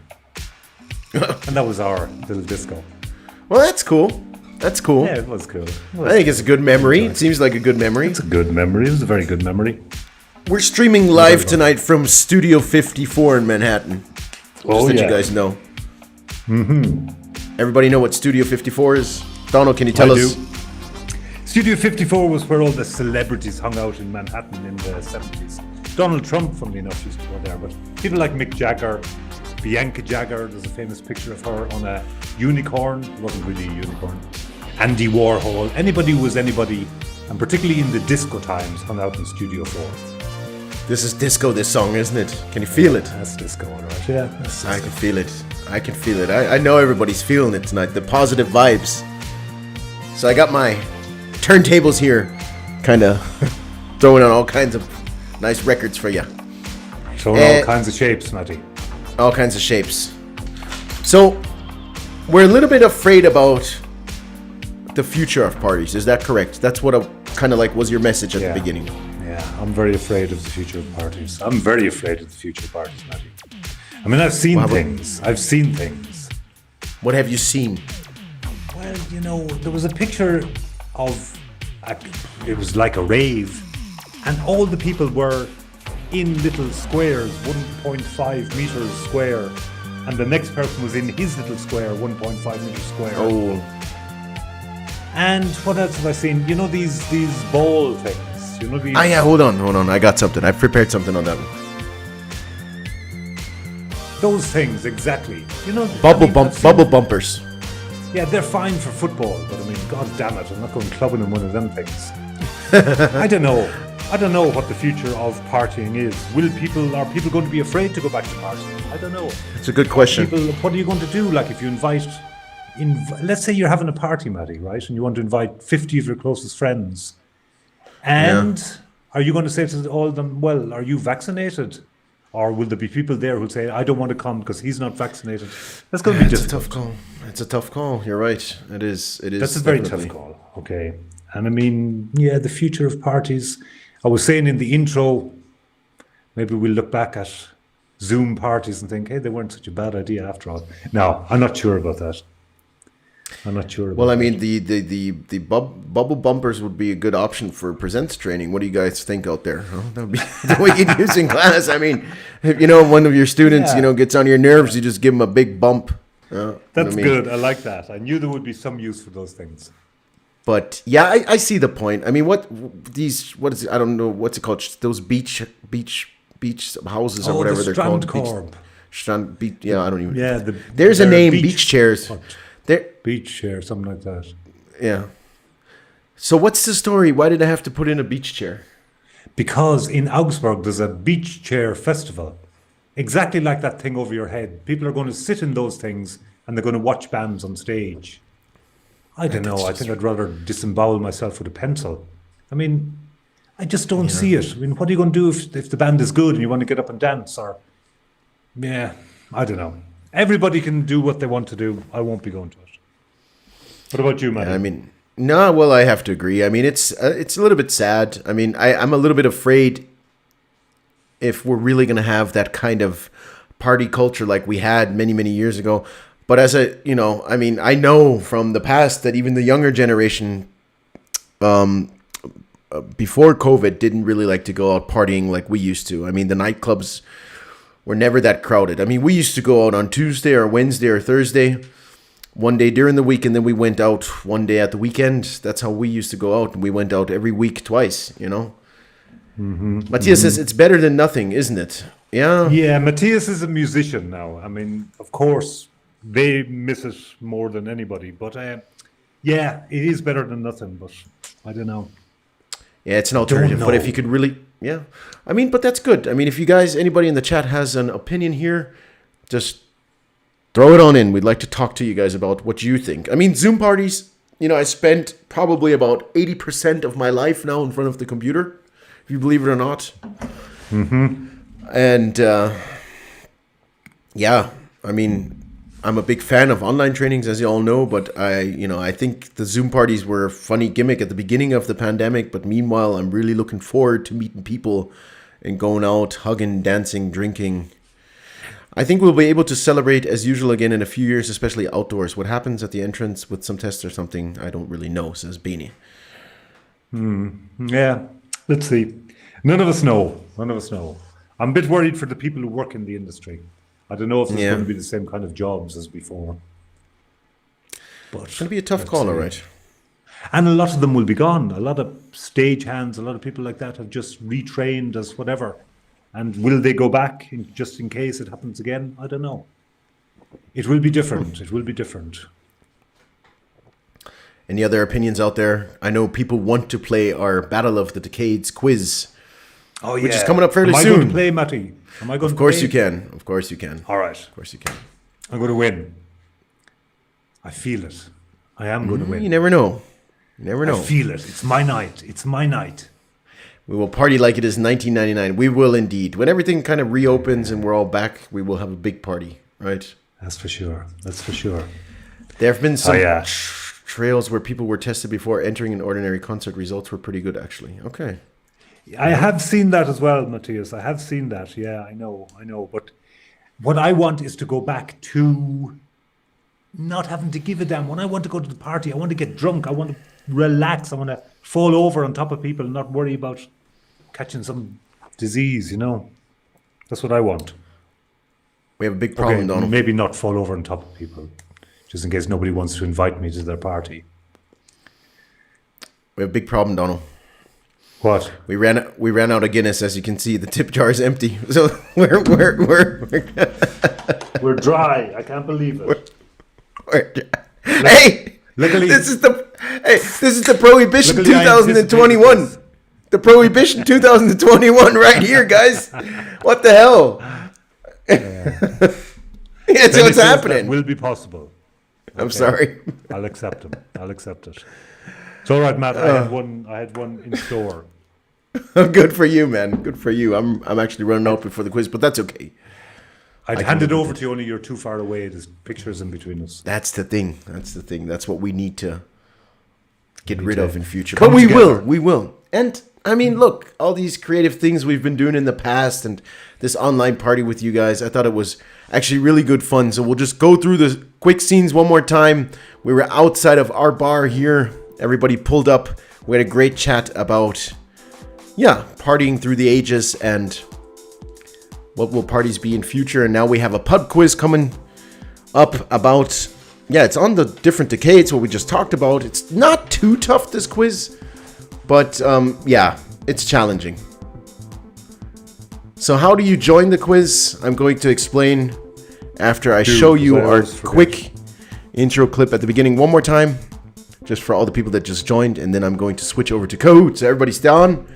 S1: And that was our little disco.
S2: Well, that's cool. That's cool.
S1: Yeah, it was cool.
S2: I think it's a good memory. It seems like a good memory.
S1: It's a good memory. It was a very good memory.
S2: We're streaming live tonight from Studio 54 in Manhattan. Just that you guys know. Everybody know what Studio 54 is? Donald, can you tell us?
S1: Studio 54 was where all the celebrities hung out in Manhattan in the 70s. Donald Trump, funnily enough, used to go there. But people like Mick Jagger, Bianca Jagger, there's a famous picture of her on a unicorn. It wasn't really a unicorn. Andy Warhol. Anybody who was anybody, and particularly in the disco times, hung out in Studio 4.
S2: This is disco, this song, isn't it? Can you feel it?
S1: That's disco, all right. Yeah, that's disco.
S2: I can feel it. I can feel it. I know everybody's feeling it tonight. The positive vibes. So I got my turntables here, kind of throwing on all kinds of nice records for you.
S1: Showing all kinds of shapes, Matty.
S2: All kinds of shapes. So we're a little bit afraid about the future of parties. Is that correct? That's what kind of like was your message at the beginning.
S1: Yeah, I'm very afraid of the future of parties. I'm very afraid of the future of parties, Matty. I mean, I've seen things.
S2: What have you seen?
S1: Well, you know, there was a picture of, it was like a rave, and all the people were in little squares, 1.5 meters square, and the next person was in his little square, 1.5 meters square.
S2: Oh.
S1: And what else have I seen? You know these ball things. You know these.
S2: Ah, yeah. Hold on. I got something. I prepared something on that one.
S1: Those things, exactly. You know,
S2: bubble bumpers.
S1: Yeah, they're fine for football, but I mean, god damn it, I'm not going clubbing in one of them things. I don't know what the future of partying is. Are people going to be afraid to go back to partying? I don't know.
S2: It's a good question.
S1: What are you going to do? Like if you let's say you're having a party, Matty, right? And you want to invite 50 of your closest friends. And are you going to say to all of them, well, are you vaccinated? Or will there be people there who'll say, I don't want to come because he's not vaccinated? That's going to be difficult.
S2: It's a tough call. You're right. It is.
S1: That's a very tough call. Okay. And I mean, the future of parties. I was saying in the intro, maybe we'll look back at Zoom parties and think, hey, they weren't such a bad idea after all. No, I'm not sure about that. Well,
S2: I mean, the bubble bumpers would be a good option for presents training. What do you guys think out there? Huh? That would be the way you'd use in class. I mean, if one of your students, gets on your nerves, you just give them a big bump.
S1: That's good. I like that. I knew there would be some use for those things.
S2: But yeah, I see the point. I mean, what is it? I don't know what's it called. Those beach houses or whatever they're called. Strand beach. Yeah, I don't even.
S1: Yeah,
S2: there's a name. Beach chairs.
S1: Beach chair, something like that.
S2: Yeah. So what's the story? Why did I have to put in a beach chair?
S1: Because in Augsburg there's a beach chair festival. Exactly like that thing over your head. People are going to sit in those things and they're going to watch bands on stage. I don't know. I think I'd rather disembowel myself with a pencil. I mean, I just don't see it. I mean, what are you going to do if the band is good and you want to get up and dance? Or, I don't know. Everybody can do what they want to do. I won't be going to it. What about you, man?
S2: I mean, no. Well, I have to agree. I mean, it's a little bit sad. I mean, I'm a little bit afraid if we're really going to have that kind of party culture like we had many, many years ago. But I mean, I know from the past that even the younger generation, before COVID, didn't really like to go out partying like we used to. I mean, the nightclubs were never that crowded. I mean, we used to go out on Tuesday or Wednesday or Thursday, one day during the week, and then we went out one day at the weekend. That's how we used to go out, and we went out every week twice, Matthias says it's better than nothing, isn't it? Yeah.
S1: Yeah, Matthias is a musician now. I mean, of course, they miss it more than anybody. But, it is better than nothing, but I don't know.
S2: Yeah, it's an alternative. But if you could really, yeah. I mean, but that's good. I mean, if you guys, anybody in the chat has an opinion here, just throw it on in. We'd like to talk to you guys about what you think. I mean, Zoom parties, you know, I spent probably about 80% of my life now in front of the computer, if you believe it or not.
S1: Mm-hmm.
S2: And, yeah, I mean, I'm a big fan of online trainings, as you all know, but I think the Zoom parties were a funny gimmick at the beginning of the pandemic. But meanwhile, I'm really looking forward to meeting people and going out, hugging, dancing, drinking. I think we'll be able to celebrate as usual again in a few years, especially outdoors. What happens at the entrance with some tests or something, I don't really know, says Beanie.
S1: Yeah, let's see. None of us know. I'm a bit worried for the people who work in the industry. I don't know if it's going to be the same kind of jobs as before. But
S2: it's going to be a tough call, all right.
S1: And a lot of them will be gone. A lot of stagehands, a lot of people like that have just retrained as whatever. And will they go back just in case it happens again? I don't know. It will be different. It will be different.
S2: Any other opinions out there? I know people want to play our Battle of the Decades quiz.
S1: Oh, yeah.
S2: Which is coming up fairly soon.
S1: Am I going to play, Matty? Am I going to play?
S2: Of course you can. Of course you can.
S1: All right.
S2: Of course you can.
S1: I'm going to win. I feel it. I am going to win.
S2: You never know. You never know.
S1: I feel it. It's my night. It's my night.
S2: We will party like it is 1999. We will indeed. When everything kind of reopens and we're all back, we will have a big party, right?
S1: That's for sure. That's for sure.
S2: There have been some trails where people were tested before entering an ordinary concert. Results were pretty good, actually. Okay.
S1: I have seen that as well, Matthias. I have seen that. Yeah, I know. But what I want is to go back to not having to give a damn. When I want to go to the party, I want to get drunk. I want to relax. I want to fall over on top of people and not worry about catching some disease, you know. That's what I want.
S2: We have a big problem, Donald.
S1: Maybe not fall over on top of people, just in case nobody wants to invite me to their party.
S2: We have a big problem, Donald.
S1: What?
S2: We ran out of Guinness, as you can see. The tip jar is empty. So we're
S1: dry. I can't believe it.
S2: Hey,
S1: luckily,
S2: this is the Prohibition 2021. The Prohibition 2021 right here, guys. What the hell? Yeah, so what's happening.
S1: That will be possible. Okay.
S2: I'm sorry.
S1: I'll accept them. I'll accept it. It's all right, Matt. I had one in store.
S2: Good for you, man. Good for you. I'm actually running out before the quiz, but that's okay.
S1: I'd hand it over to you, only you're too far away. There's pictures in between us.
S2: That's the thing. That's what we need to get rid of in future. But we will. And I mean, look, all these creative things we've been doing in the past and this online party with you guys, I thought it was actually really good fun. So we'll just go through the quick scenes one more time. We were outside of our bar here. Everybody pulled up. We had a great chat about, partying through the ages and what will parties be in future. And now we have a pub quiz coming up about, it's on the different decades, what we just talked about. It's not too tough, this quiz, but it's challenging. So how do you join the quiz? I'm going to explain after I show you our quick intro clip at the beginning one more time, just for all the people that just joined, and then I'm going to switch over to code. So everybody's down.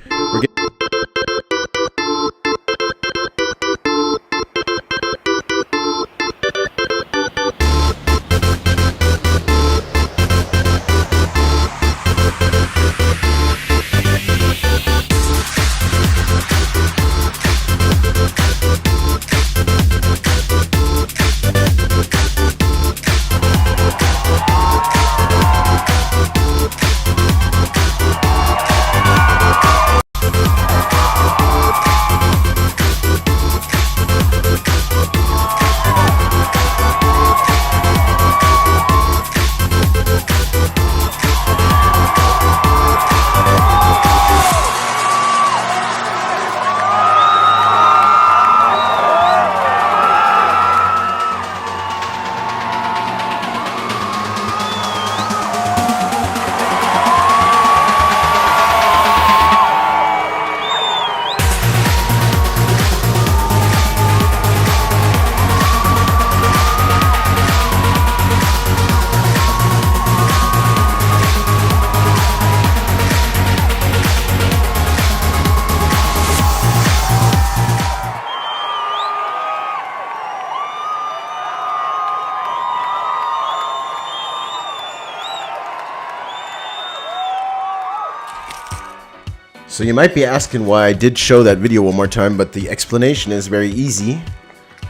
S2: So you might be asking why I did show that video one more time, but the explanation is very easy.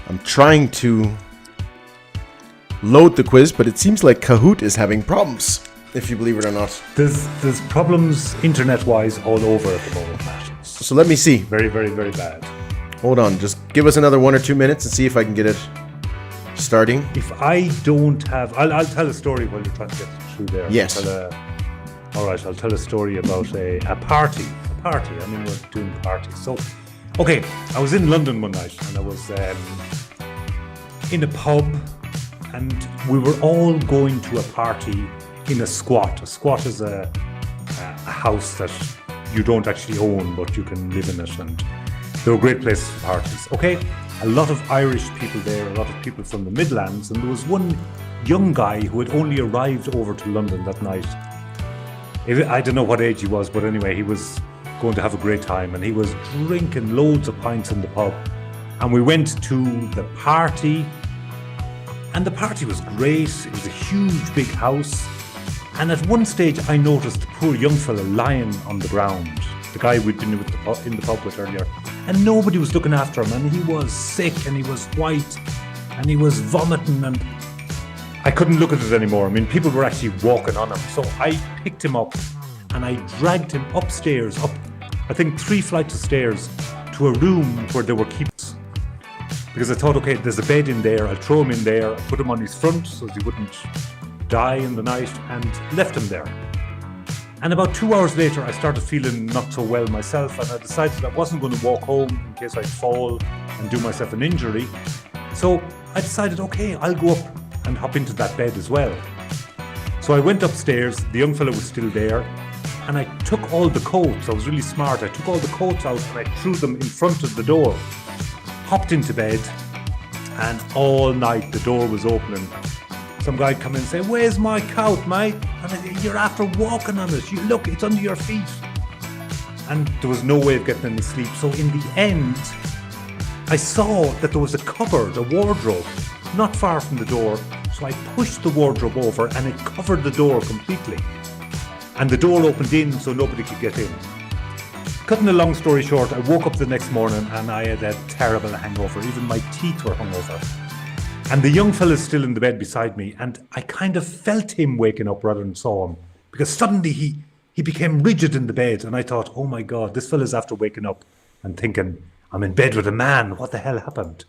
S2: I'm trying to load the quiz, but it seems like Kahoot is having problems, if you believe it or not.
S1: There's problems internet-wise all over at the moment, Matt.
S2: So let me see.
S1: Very, very, very bad.
S2: Hold on, just give us another 1 or 2 minutes and see if I can get it starting.
S1: If I don't have... I'll tell a story while you're trying to get through there.
S2: Yes.
S1: Alright, I'll tell a story about a party. A party, I mean, we're doing parties. So, okay, I was in London one night and I was in a pub and we were all going to a party in a squat. A squat is a house that you don't actually own, but you can live in it, and they were great places for parties. Okay, a lot of Irish people there, a lot of people from the Midlands, and there was one young guy who had only arrived over to London that night. I don't know what age he was, but anyway, he was going to have a great time, and he was drinking loads of pints in the pub. And we went to the party, and the party was great. It was a huge, big house. And at one stage, I noticed the poor young fella lying on the ground, the guy we'd been in the pub with earlier, and nobody was looking after him, and he was sick, and he was white, and he was vomiting, and I couldn't look at it anymore. I mean, people were actually walking on him, so I picked him up, and I dragged him upstairs, up, I think 3 flights of stairs, to a room where they were keeping, because I thought, okay, there's a bed in there, I'll throw him in there, I'll put him on his front so he wouldn't die in the night, and left him there. And about 2 hours later, I started feeling not so well myself, and I decided I wasn't going to walk home in case I'd fall and do myself an injury. So I decided, okay, I'll go up and hop into that bed as well. So I went upstairs, the young fellow was still there, and I took all the coats. I was really smart. I took all the coats out and I threw them in front of the door, hopped into bed, and all night the door was opening. Some guy come in and say, "Where's my coat, mate?" And I said, "You're after walking on it. You look, it's under your feet." And there was no way of getting any sleep. So in the end, I saw that there was a cupboard, a wardrobe, not far from the door. So I pushed the wardrobe over and it covered the door completely. And the door opened in so nobody could get in. Cutting a long story short, I woke up the next morning and I had a terrible hangover. Even my teeth were hungover. And the young fella's still in the bed beside me, and I kind of felt him waking up rather than saw him, because suddenly he became rigid in the bed, and I thought, oh my God, this fella's after waking up and thinking, I'm in bed with a man, what the hell happened?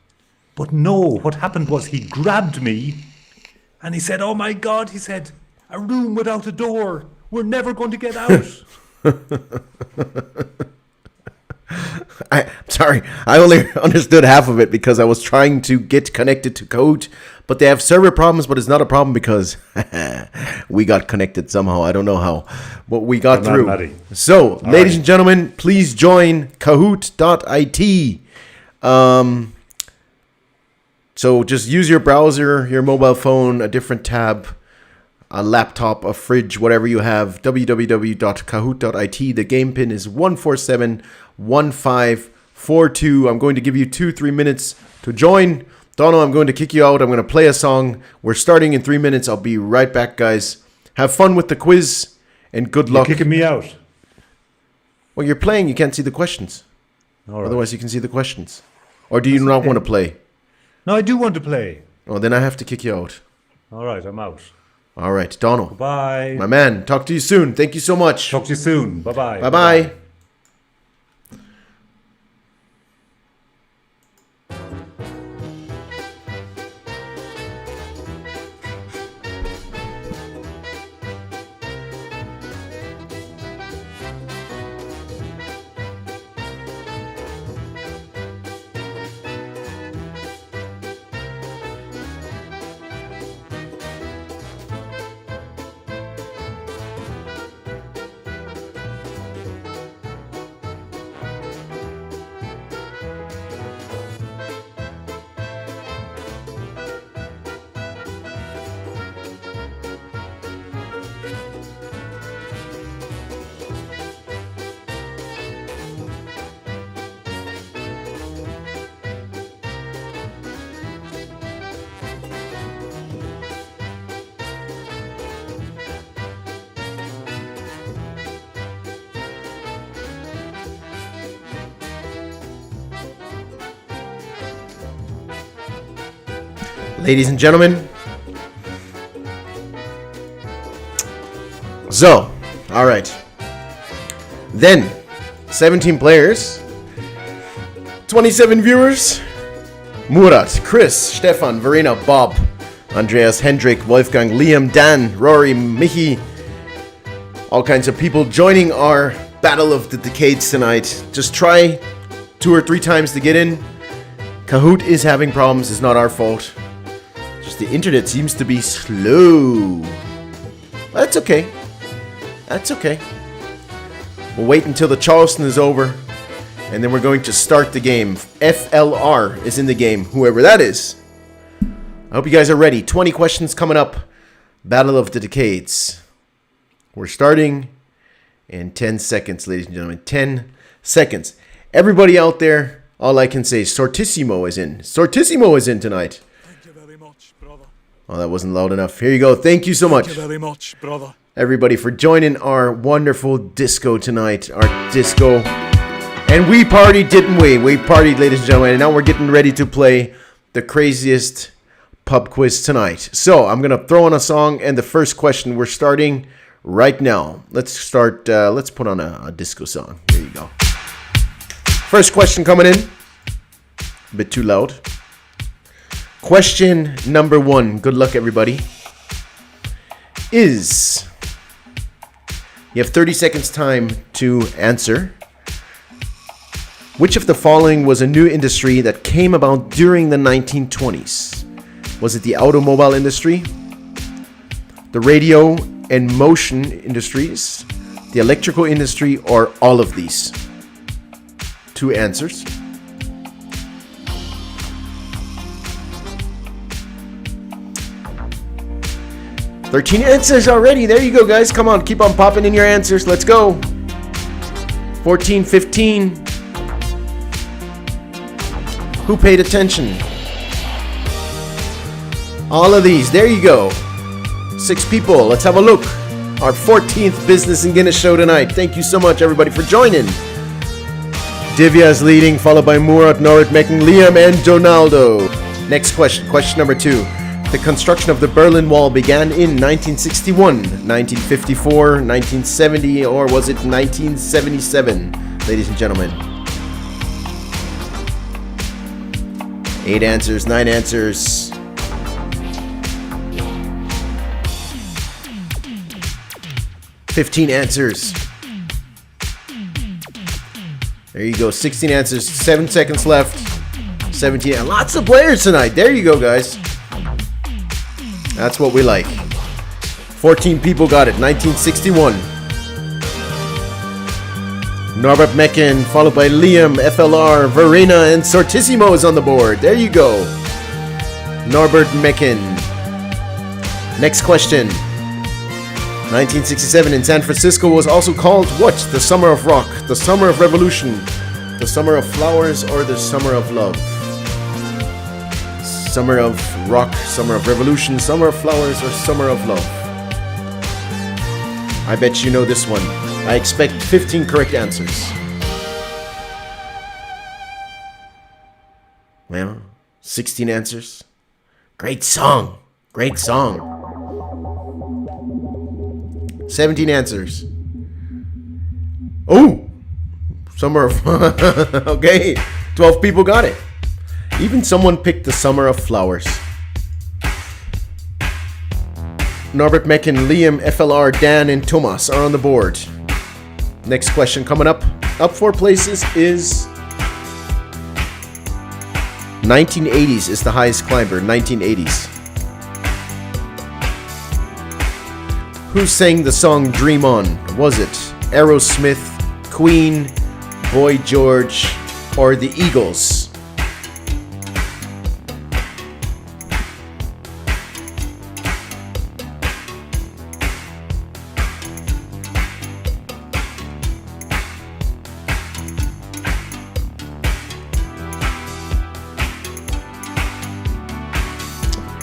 S1: But no, what happened was he grabbed me, and he said, oh my God, he said, a room without a door, we're never going to get out.
S2: I'm sorry, I only understood half of it because I was trying to get connected to Kahoot, but they have server problems, but it's not a problem because we got connected somehow. I don't know how, but we got through. So, ladies and gentlemen, please join Kahoot.it. So just use your browser, your mobile phone, a different tab, a laptop, a fridge, whatever you have, www.kahoot.it. The game pin is 1471542. I'm going to give you 2-3 minutes to join. Donal, I'm going to kick you out. I'm going to play a song. We're starting in 3 minutes. I'll be right back, guys. Have fun with the quiz and good luck.
S1: You're kicking me out.
S2: Well, you're playing. You can't see the questions.
S1: All right.
S2: Otherwise, you can see the questions. Or do you not want to play?
S1: No, I do want to play.
S2: Oh, then I have to kick you out.
S1: All right, I'm out.
S2: All right, Donal.
S1: Bye.
S2: My man, talk to you soon. Thank you so much.
S1: Talk to you soon. Bye-bye.
S2: Bye-bye. Ladies and gentlemen. So, alright. Then, 17 players, 27 viewers. Murat, Chris, Stefan, Verena, Bob, Andreas, Hendrik, Wolfgang, Liam, Dan, Rory, Michi. All kinds of people joining our Battle of the Decades tonight. Just try 2 or 3 times to get in. Kahoot is having problems. It's not our fault. Just the internet seems to be slow. That's okay. That's okay. We'll wait until the Charleston is over. And then we're going to start the game. FLR is in the game. Whoever that is. I hope you guys are ready. 20 questions coming up. Battle of the Decades. We're starting in 10 seconds, ladies and gentlemen. 10 seconds. Everybody out there, all I can say is Sortissimo is in. Sortissimo is in tonight.
S3: Thank you very much, brother.
S2: Oh, that wasn't loud enough. Here you go. Thank you so much.
S3: Thank you very much, brother.
S2: Everybody for joining our wonderful disco tonight. Our disco. And we partied, didn't we? We partied, ladies and gentlemen. And now we're getting ready to play the craziest pub quiz tonight. So I'm going to throw on a song. And the first question, we're starting right now. Let's start. Let's put on a disco song. There you go. First question coming in. A bit too loud. Question number 1. Good luck, everybody. Is... You have 30 seconds time to answer. Which of the following was a new industry that came about during the 1920s? Was it the automobile industry, the radio and motion industries, the electrical industry, or all of these? 2 answers. $13 answers already. There you go, guys. Come on, keep on popping in your answers. Let's go. 14, 15. Who paid attention? All of these. There you go. 6 people. Let's have a look. Our 14th Business and Guinness show tonight. Thank you so much, everybody, for joining. Divya is leading, followed by Murat, Norit, Mecken, Liam, and Donaldo. Next question. Question number 2. The construction of the Berlin Wall began in 1961, 1954, 1970, or was it 1977, ladies and gentlemen? 8 answers, 9 answers. $15 answers. There you go, 16 answers, 7 seconds left. 17, lots of players tonight. There you go, guys. That's what we like. 14 people got it. 1961. Norbert Mecken, followed by Liam, FLR, Verena, and Sortissimo is on the board. There you go. Norbert Mecken. Next question. 1967 in San Francisco was also called what? The Summer of Rock, the Summer of Revolution, the Summer of Flowers, or the Summer of Love? Summer of Rock, Summer of Revolution, Summer of Flowers, or Summer of Love? I bet you know this one. I expect 15 correct answers. Well, 16 answers. Great song. Great song. 17 answers. Oh! Summer of... Okay. 12 people got it. Even someone picked the Summer of Flowers. Norbert Mecken, Liam, FLR, Dan, and Thomas are on the board. Next question coming up. Up 4 places is... 1980s is the highest climber. 1980s. Who sang the song Dream On? Was it Aerosmith, Queen, Boy George, or the Eagles?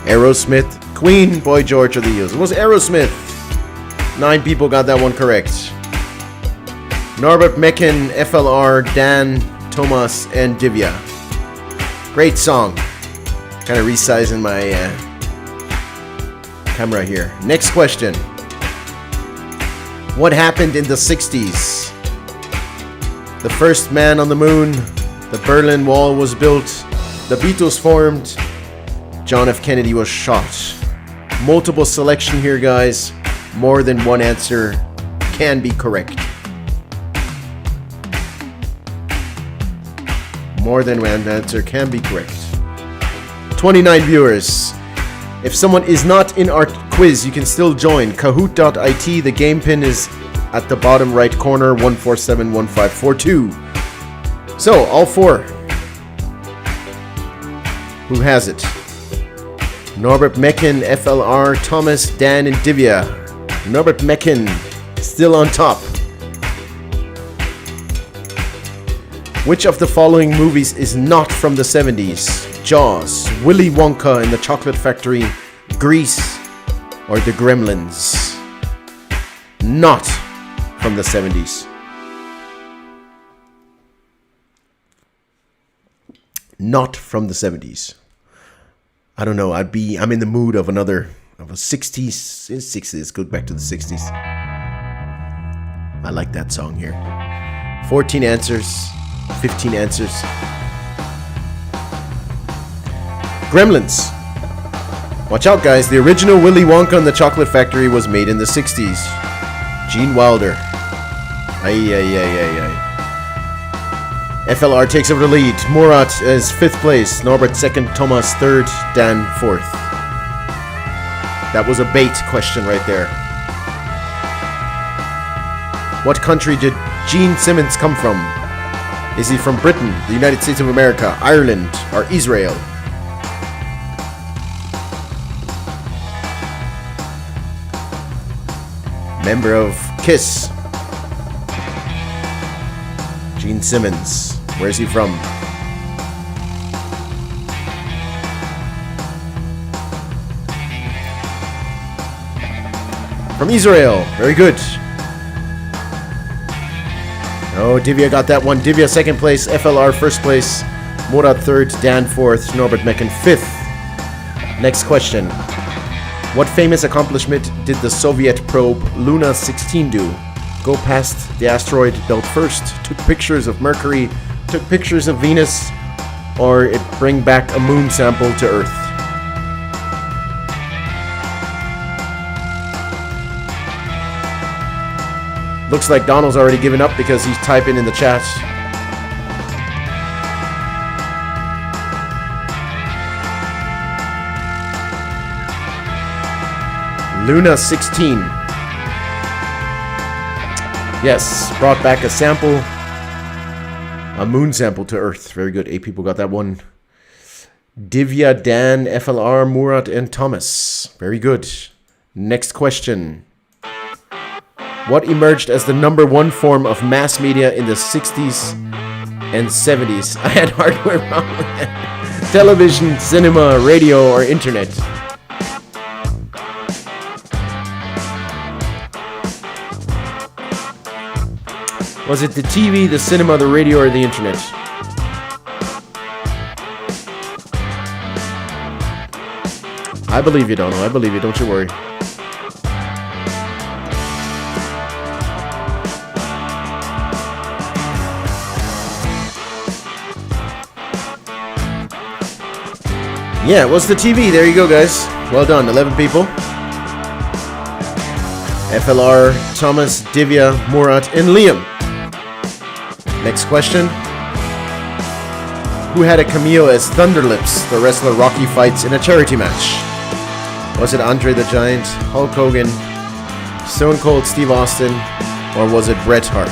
S2: Aerosmith, Queen, Boy George, or the Eagles? It was Aerosmith. 9 people got that one correct. Norbert Mecken, FLR, Dan, Thomas, and Divya. Great song. Kind of resizing my camera here. Next question. What happened in the 60s? The first man on the moon. The Berlin Wall was built. The Beatles formed. John F. Kennedy was shot. Multiple selection here, guys. More than one answer can be correct. More than one answer can be correct. 29 viewers. If someone is not in our quiz, you can still join. Kahoot.it, the game pin is at the bottom right corner, 1471542. So, all four. Who has it? Norbert Mecken, FLR, Thomas, Dan, and Divya. Norbert Mecken, still on top. Which of the following movies is not from the 70s? Jaws, Willy Wonka and the Chocolate Factory, Grease, or The Gremlins? Not from the 70s. Not from the 70s. I don't know. I'm in the mood of a 60s. 60s. Go back to the 60s. I like that song here. 14 answers. 15 answers. Gremlins. Watch out, guys. The original Willy Wonka and the Chocolate Factory was made in the 60s. Gene Wilder. FLR takes over the lead. Murat is 5th place. Norbert 2nd. Thomas 3rd. Dan 4th. That was a bait question right there. What country did Gene Simmons come from? Is he from Britain, the United States of America, Ireland, or Israel? Member of Kiss. Gene Simmons. Where's he from? From Israel. Very good. Oh, Divya got that one. Divya 2nd place. FLR 1st place. Murat 3rd. Dan 4th. Norbert Mecken 5th. Next question. What famous accomplishment did the Soviet probe Luna 16 do? Go past the asteroid belt first, took pictures of Mercury, took pictures of Venus, or it bring back a moon sample to Earth? Looks like Donald's already given up because he's typing in the chat. Luna 16. Yes, brought back a sample. A moon sample to Earth. Very good. 8 people got that one. Divya, Dan, FLR, Murat, and Thomas. Very good. Next question. What emerged as the #1 form of mass media in the 60s and 70s? I had hardware wrong. Television, cinema, radio, or internet? Was it the TV, the cinema, the radio, or the internet? I believe you, Donald. I believe you. Don't you worry. Yeah, it was the TV. There you go, guys. Well done. 11 people. FLR, Thomas, Divya, Murat, and Liam. Next question. Who had a cameo as Thunderlips, the wrestler Rocky fights in a charity match? Was it Andre the Giant, Hulk Hogan, Stone Cold Steve Austin, or was it Bret Hart?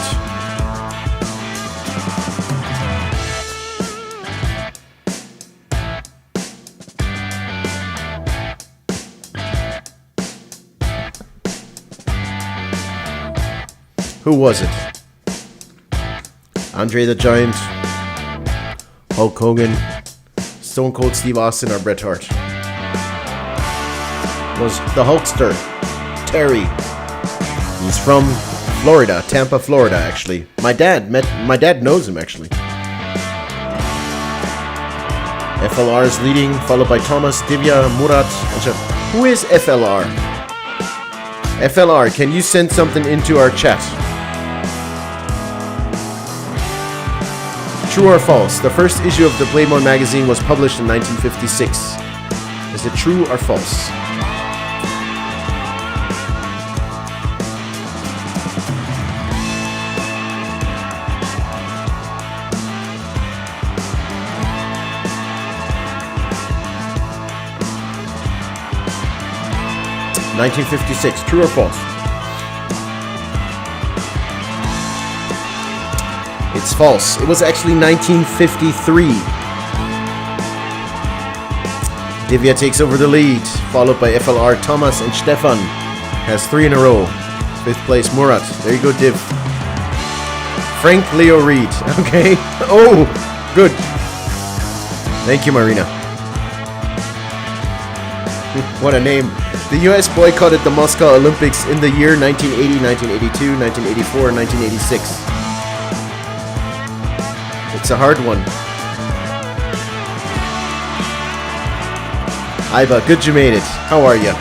S2: Who was it? Andre the Giant, Hulk Hogan, Stone Cold Steve Austin, or Bret Hart? Was the Hulkster, Terry. He's from Florida, Tampa, Florida, actually. My dad knows him, actually. FLR is leading, followed by Thomas, Divya, Murat, and Jeff. Who is FLR? FLR, can you send something into our chat? True or false? The first issue of the Playboy magazine was published in 1956. Is it true or false? (1956), true or false? It's false. It was actually 1953. Divya takes over the lead, followed by FLR, Thomas, and Stefan. Has 3 in a row. 5th place, Murat. There you go, Div. Frank Leo Reed. Okay. Oh, good. Thank you, Marina. What a name. The US boycotted the Moscow Olympics in the year 1980, 1982, 1984, and 1986. It's a hard one. Iva, good you made it. How are you?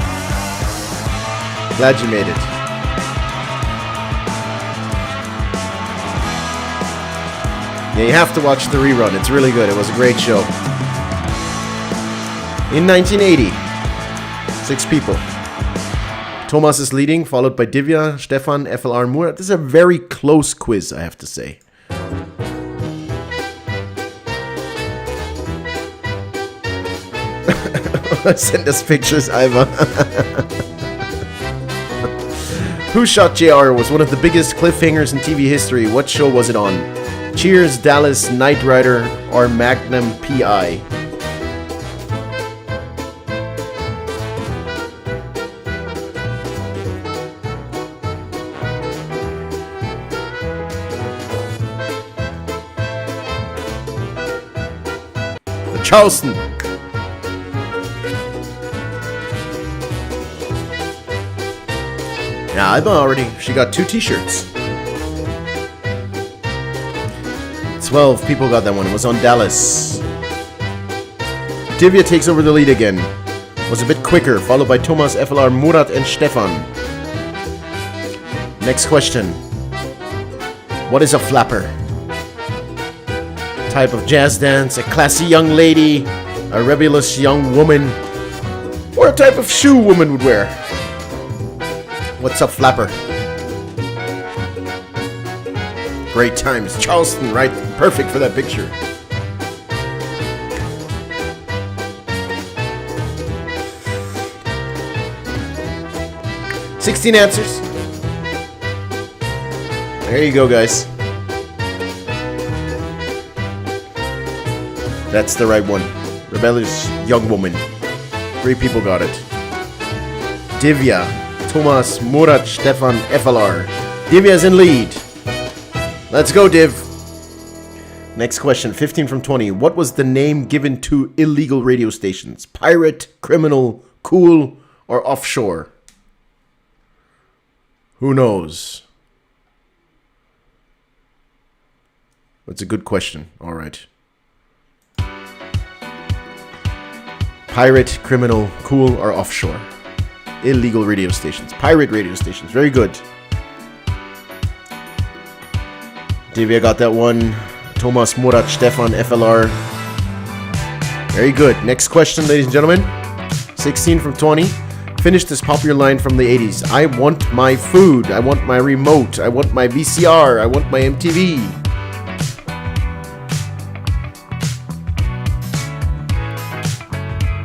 S2: Glad you made it. Yeah, you have to watch the rerun. It's really good. It was a great show. In 1980, 6 people. Thomas is leading, followed by Divya, Stefan, FLR, and Murat. This is a very close quiz, I have to say. Send us pictures, Iva. Who Shot JR was one of the biggest cliffhangers in TV history. What show was it on? Cheers, Dallas, Knight Rider, or Magnum PI? Charleston. Yeah, I've already. She got 2 t-shirts. 12 people got that one. It was on Dallas. Divya takes over the lead again. Was a bit quicker, followed by Thomas, FLR, Murat, and Stefan. Next question. What is a flapper? Type of jazz dance, a classy young lady, a rebellious young woman, or a type of shoe woman would wear. What's a flapper? Great times. Charleston, right? Perfect for that picture. $16 answers. There you go, guys. That's the right one. Rebellious young woman. 3 people got it. Divya, Thomas, Murat, Stefan, FLR. Divya's in lead. Let's go, Div. Next question, 15 from 20. What was the name given to illegal radio stations? Pirate, criminal, cool, or offshore? Who knows? That's a good question. All right. Pirate, criminal, cool, or offshore? Illegal radio stations. Pirate radio stations. Very good. Divya got that one. Thomas, Murat, Stefan, FLR. Very good. Next question, ladies and gentlemen. 16 from 20. Finish this popular line from the 80s. I want my food. I want my remote. I want my VCR. I want my MTV.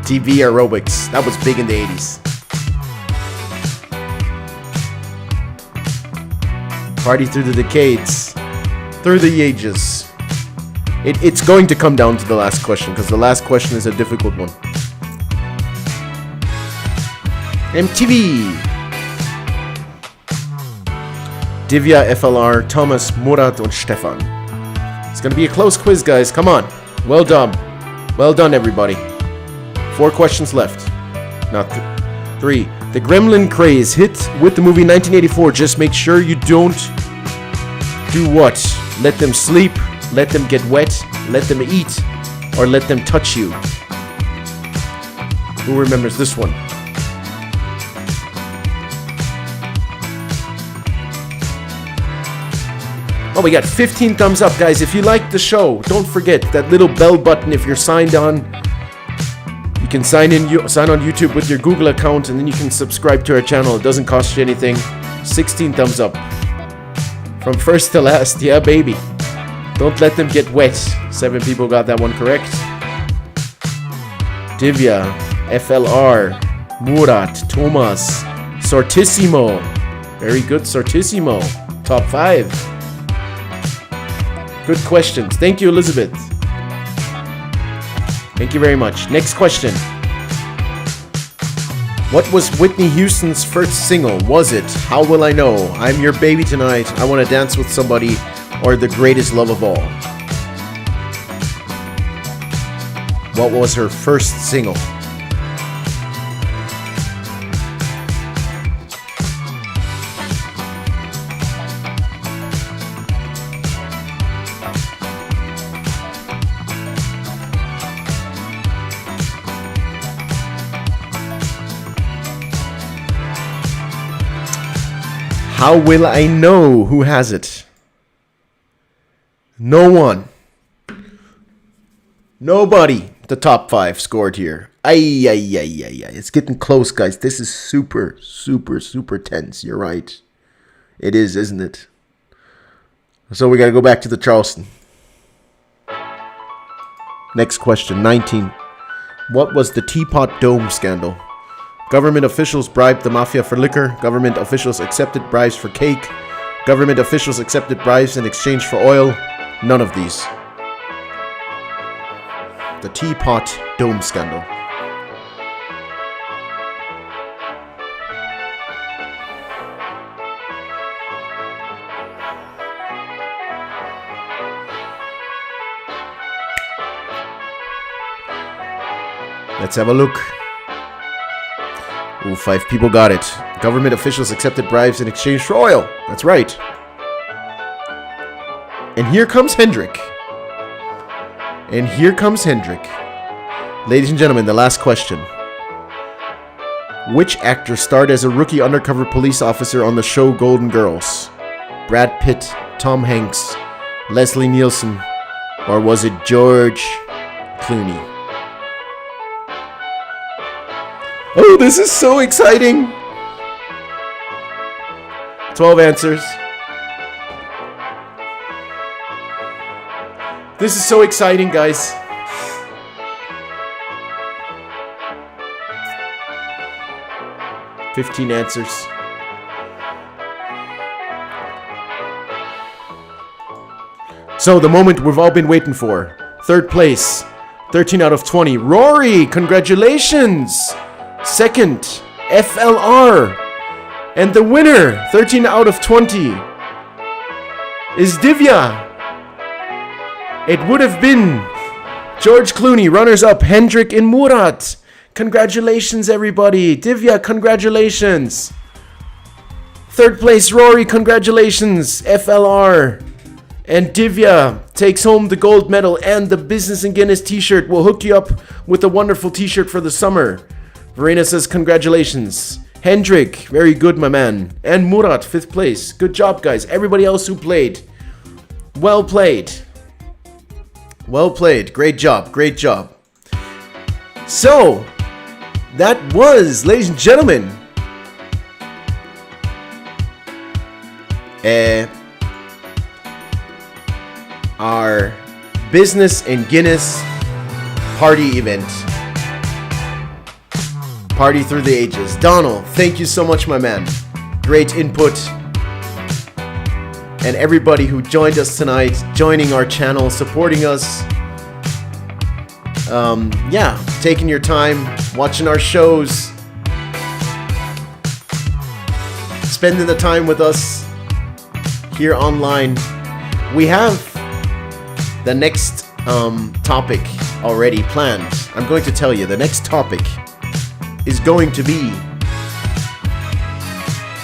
S2: TV aerobics. That was big in the 80s. Party through the decades. Through the ages. It's going to come down to the last question, because the last question is a difficult one. MTV. Divya, FLR, Thomas, Murat, und Stefan. It's going to be a close quiz, guys. Come on. Well done. Well done, everybody. 4 questions left. Not 3. The Gremlin craze hit with the movie 1984. Just make sure you don't do what? Let them sleep, let them get wet, let them eat, or let them touch you? Who remembers this one? Oh, we got 15 thumbs up, guys. If you like the show, don't forget that little bell button if you're signed on. You can sign on YouTube with your Google account, and then you can subscribe to our channel. It doesn't cost you anything. 16 thumbs up. From first to last. Yeah, baby. Don't let them get wet. 7 people got that one correct. Divya, FLR, Murat, Thomas, Sortissimo. Very good, Sortissimo. Top 5. Good questions. Thank you, Elizabeth. Thank you very much. Next question. What was Whitney Houston's first single? Was it How Will I Know, I'm Your Baby Tonight, I Want to Dance with Somebody, or The Greatest Love of All? What was her first single? How will I know? Who has it? No one. Nobody. The top 5 scored here. Ay. It's getting close, guys. This is super tense. You're right. It is, isn't it? So we got to go back to the Charleston. Next question, 19. What was the Teapot Dome scandal? Government officials bribed the mafia for liquor. Government officials accepted bribes for cake. Government officials accepted bribes in exchange for oil. None of these. The Teapot Dome scandal. Let's have a look. Ooh, 5 people got it. Government officials accepted bribes in exchange for oil. That's right. And here comes Hendrik. Ladies and gentlemen, the last question. Which actor starred as a rookie undercover police officer on the show Golden Girls? Brad Pitt, Tom Hanks, Leslie Nielsen, or was it George Clooney? Oh, this is so exciting. 12 answers. This is so exciting, guys. $15 answers. So, the moment we've all been waiting for. 3rd place. 13 out of 20. Rory, congratulations. 2nd, FLR. And the winner, 13 out of 20, is Divya. It would have been George Clooney. Runners up, Hendrik and Murat. Congratulations, everybody. Divya, congratulations. 3rd place, Rory, congratulations. FLR. And Divya takes home the gold medal and the Business and Guinness t-shirt. We'll hook you up with a wonderful t-shirt for the summer. Verena says congratulations. Hendrik, very good, my man. And Murat, 5th place. Good job, guys. Everybody else who played, well played. Well played. Great job. Great job. So, that was, ladies and gentlemen, our Business and Guinness party event. Party through the ages. Donal, thank you so much, my man. Great input. And everybody who joined us tonight, joining our channel, supporting us. Taking your time, watching our shows, spending the time with us here online. We have the next topic already planned. I'm going to tell you, the next topic is going to be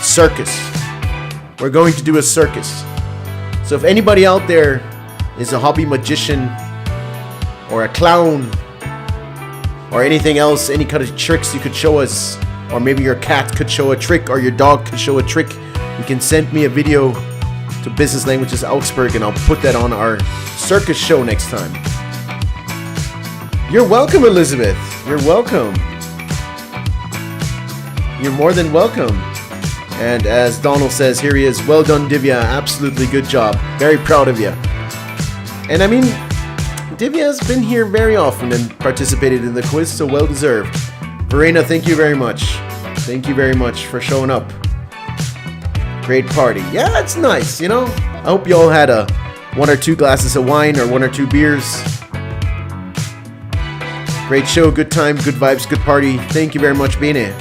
S2: circus. We're going to do a circus. So if anybody out there is a hobby magician, or a clown, or anything else, any kind of tricks you could show us, or maybe your cat could show a trick, or your dog could show a trick, you can send me a video to Business Languages Augsburg, and I'll put that on our circus show next time. You're welcome, Elizabeth. You're welcome. You're more than welcome. And as Donald says, here he is. Well done, Divya. Absolutely good job. Very proud of you. And I mean, Divya has been here very often and participated in the quiz, so well deserved. Verena, thank you very much. Thank you very much for showing up. Great party. Yeah, it's nice, you know? I hope you all had a 1 or 2 glasses of wine or 1 or 2 beers. Great show, good time, good vibes, good party. Thank you very much, Bene.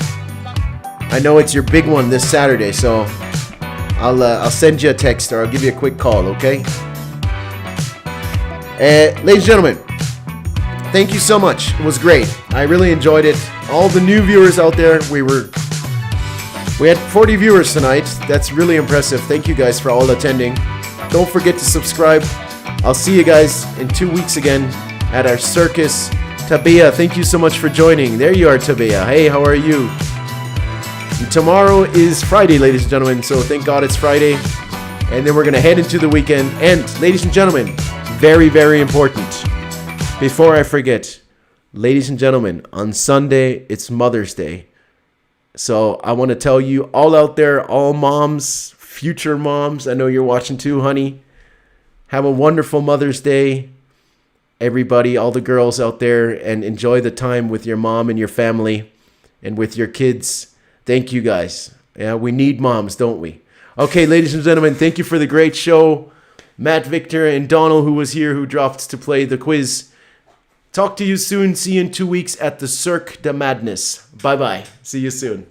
S2: I know it's your big one this Saturday, so I'll send you a text or I'll give you a quick call, okay? Ladies and gentlemen, thank you so much. It was great. I really enjoyed it. All the new viewers out there, we had 40 viewers tonight. That's really impressive. Thank you guys for all attending. Don't forget to subscribe. I'll see you guys in 2 weeks again at our circus. Tabea, thank you so much for joining. There you are, Tabea. Hey, how are you? And tomorrow is Friday, ladies and gentlemen, so thank God it's Friday. And then we're going to head into the weekend. And, ladies and gentlemen, very, very important. Before I forget, ladies and gentlemen, on Sunday, it's Mother's Day. So I want to tell you all out there, all moms, future moms, I know you're watching too, honey. Have a wonderful Mother's Day. Everybody, all the girls out there, and enjoy the time with your mom and your family and with your kids. Thank you guys. Yeah, we need moms, don't we? Okay, ladies and gentlemen, thank you for the great show. Matt, Victor, and Donald, who was here, who dropped to play the quiz. Talk to you soon. See you in 2 weeks at the Cirque de Madness. Bye-bye. See you soon.